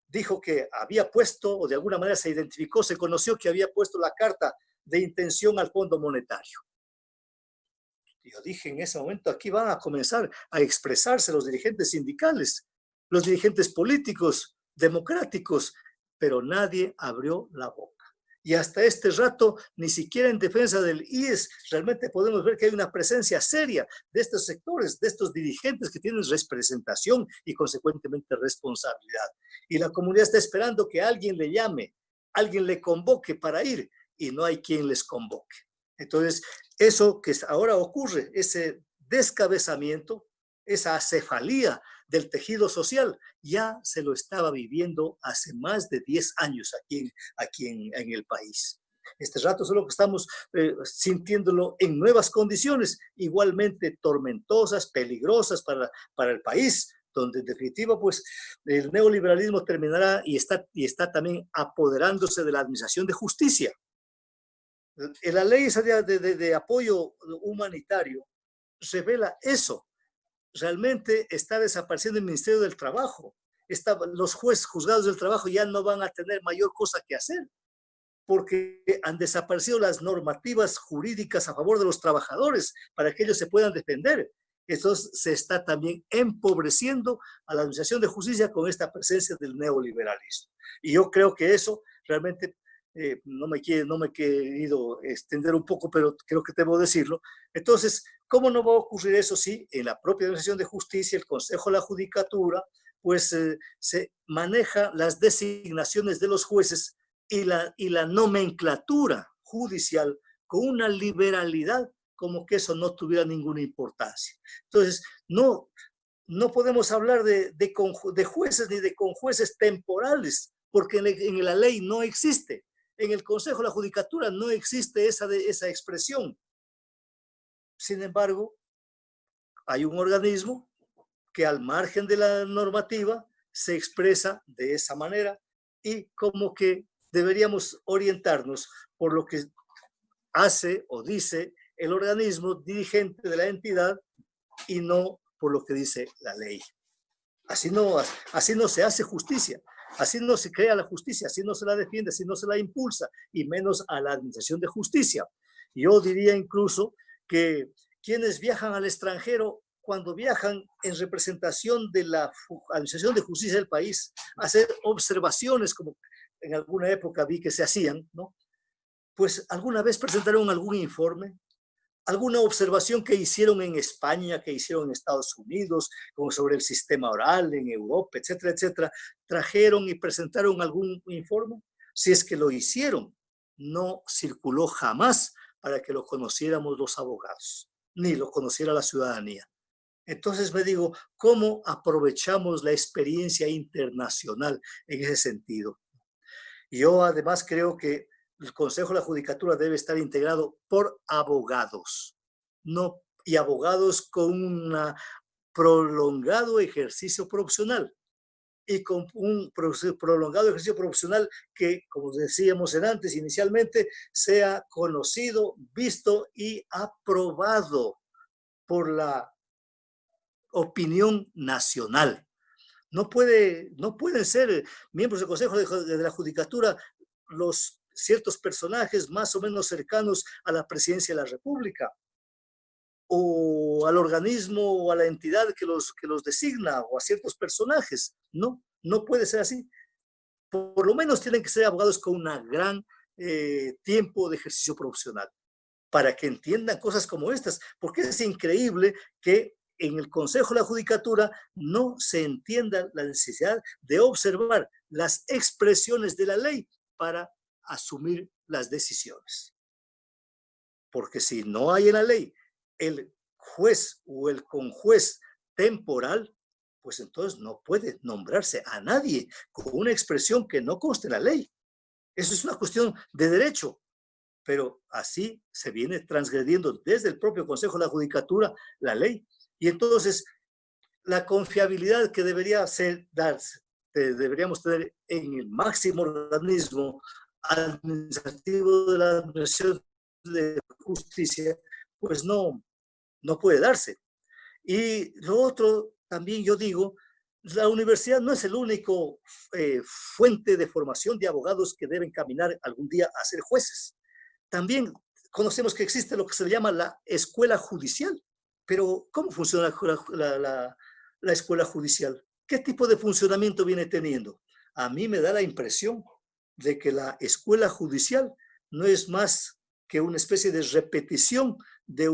dijo que había puesto, o de alguna manera se identificó, se conoció que había puesto la carta de intención al Fondo Monetario. Yo dije en ese momento, aquí van a comenzar a expresarse los dirigentes sindicales, los dirigentes políticos, democráticos, pero nadie abrió la boca. Y hasta este rato, ni siquiera en defensa del IES, realmente podemos ver que hay una presencia seria de estos sectores, de estos dirigentes que tienen representación y consecuentemente responsabilidad. Y la comunidad está esperando que alguien le llame, alguien le convoque para ir, y no hay quien les convoque. Entonces, eso que ahora ocurre, ese descabezamiento, esa acefalía del tejido social, ya se lo estaba viviendo hace más de 10 años aquí en el país. Este rato solo que estamos sintiéndolo en nuevas condiciones, igualmente tormentosas, peligrosas para el país, donde en definitiva pues el neoliberalismo terminará y está también apoderándose de la administración de justicia. La ley de apoyo humanitario revela eso. Realmente está desapareciendo el Ministerio del Trabajo. Los jueces juzgados del trabajo ya no van a tener mayor cosa que hacer, porque han desaparecido las normativas jurídicas a favor de los trabajadores para que ellos se puedan defender. Entonces se está también empobreciendo a la administración de justicia con esta presencia del neoliberalismo. Y yo creo que eso realmente... no me he querido extender un poco, pero creo que debo decirlo. Entonces, ¿cómo no va a ocurrir eso si en la propia Administración de Justicia, el Consejo de la Judicatura, pues se maneja las designaciones de los jueces y la nomenclatura judicial con una liberalidad como que eso no tuviera ninguna importancia? Entonces, no podemos hablar de jueces ni de conjueces temporales, porque en la ley no existe. En el Consejo de la Judicatura no existe esa expresión. Sin embargo, hay un organismo que al margen de la normativa se expresa de esa manera y como que deberíamos orientarnos por lo que hace o dice el organismo dirigente de la entidad y no por lo que dice la ley. Así no se hace justicia. Así no se crea la justicia, así no se la defiende, así no se la impulsa, y menos a la administración de justicia. Yo diría incluso que quienes viajan al extranjero, cuando viajan en representación de la administración de justicia del país, a hacer observaciones, como en alguna época vi que se hacían, ¿no? Pues alguna vez presentaron algún informe, alguna observación que hicieron en España, que hicieron en Estados Unidos, como sobre el sistema oral en Europa, etcétera, etcétera, trajeron y presentaron algún informe. Si es que lo hicieron, no circuló jamás para que lo conociéramos los abogados, ni lo conociera la ciudadanía. Entonces me digo, ¿cómo aprovechamos la experiencia internacional en ese sentido? Yo además creo que el Consejo de la Judicatura debe estar integrado por abogados, no, y abogados con un prolongado ejercicio profesional, y con un prolongado ejercicio profesional que, como decíamos antes, inicialmente, sea conocido, visto y aprobado por la opinión nacional. No pueden ser miembros del Consejo de la Judicatura los ciertos personajes más o menos cercanos a la presidencia de la República o al organismo o a la entidad que los designa o a ciertos personajes. No, no puede ser así. Por lo menos tienen que ser abogados con un gran tiempo de ejercicio profesional para que entiendan cosas como estas, porque es increíble que en el Consejo de la Judicatura no se entienda la necesidad de observar las expresiones de la ley para asumir las decisiones. Porque si no hay en la ley el juez o el conjuez temporal, pues entonces no puede nombrarse a nadie con una expresión que no conste en la ley. Eso es una cuestión de derecho, pero así se viene transgrediendo desde el propio Consejo de la Judicatura la ley. Y entonces la confiabilidad que deberíamos tener en el máximo organismo administrativo de la Administración de Justicia, pues no puede darse. Y lo otro, también yo digo, la universidad no es el único fuente de formación de abogados que deben caminar algún día a ser jueces. También conocemos que existe lo que se le llama la escuela judicial. Pero, ¿cómo funciona la escuela judicial? ¿Qué tipo de funcionamiento viene teniendo? A mí me da la impresión de que la escuela judicial no es más que una especie de repetición de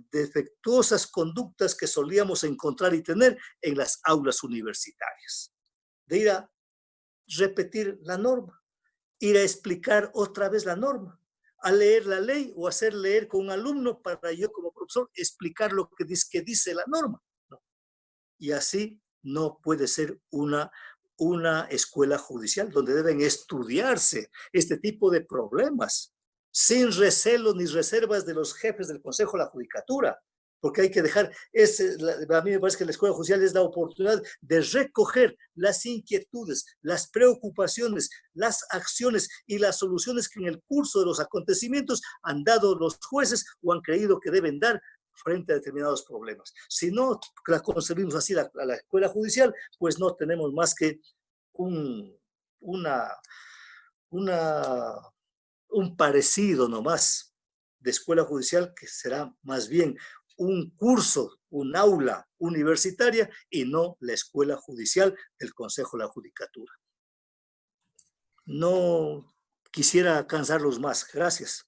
defectuosas conductas que solíamos encontrar y tener en las aulas universitarias. De ir a repetir la norma, ir a explicar otra vez la norma, a leer la ley o hacer leer con un alumno para yo como profesor explicar lo que dice la norma. ¿No? Y así no puede ser una escuela judicial donde deben estudiarse este tipo de problemas sin recelo ni reservas de los jefes del Consejo de la Judicatura, porque hay que dejar, a mí me parece que la escuela judicial es la oportunidad de recoger las inquietudes, las preocupaciones, las acciones y las soluciones que en el curso de los acontecimientos han dado los jueces o han creído que deben dar frente a determinados problemas. Si no la concebimos así la escuela judicial, pues no tenemos más que un parecido nomás de escuela judicial que será más bien un curso, un aula universitaria y no la escuela judicial del Consejo de la Judicatura. No quisiera cansarlos más. Gracias.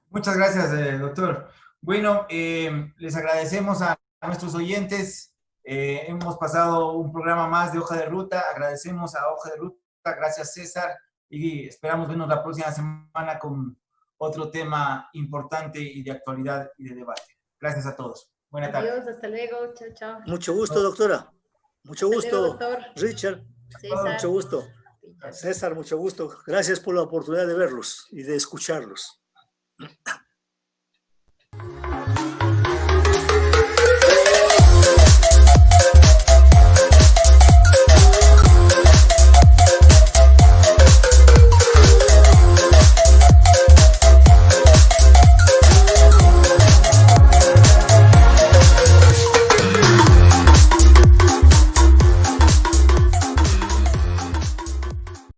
Muchas gracias, doctor. Bueno, les agradecemos a nuestros oyentes. Hemos pasado un programa más de Hoja de Ruta. Agradecemos a Hoja de Ruta. Gracias, César. Y esperamos vernos la próxima semana con otro tema importante y de actualidad y de debate. Gracias a todos. Buenas tardes. Adiós, hasta luego. Chao, chao. Mucho gusto, doctora. Mucho Hasta gusto, luego, doctor. Richard. César. Mucho gusto. César, mucho gusto. Gracias por la oportunidad de verlos y de escucharlos.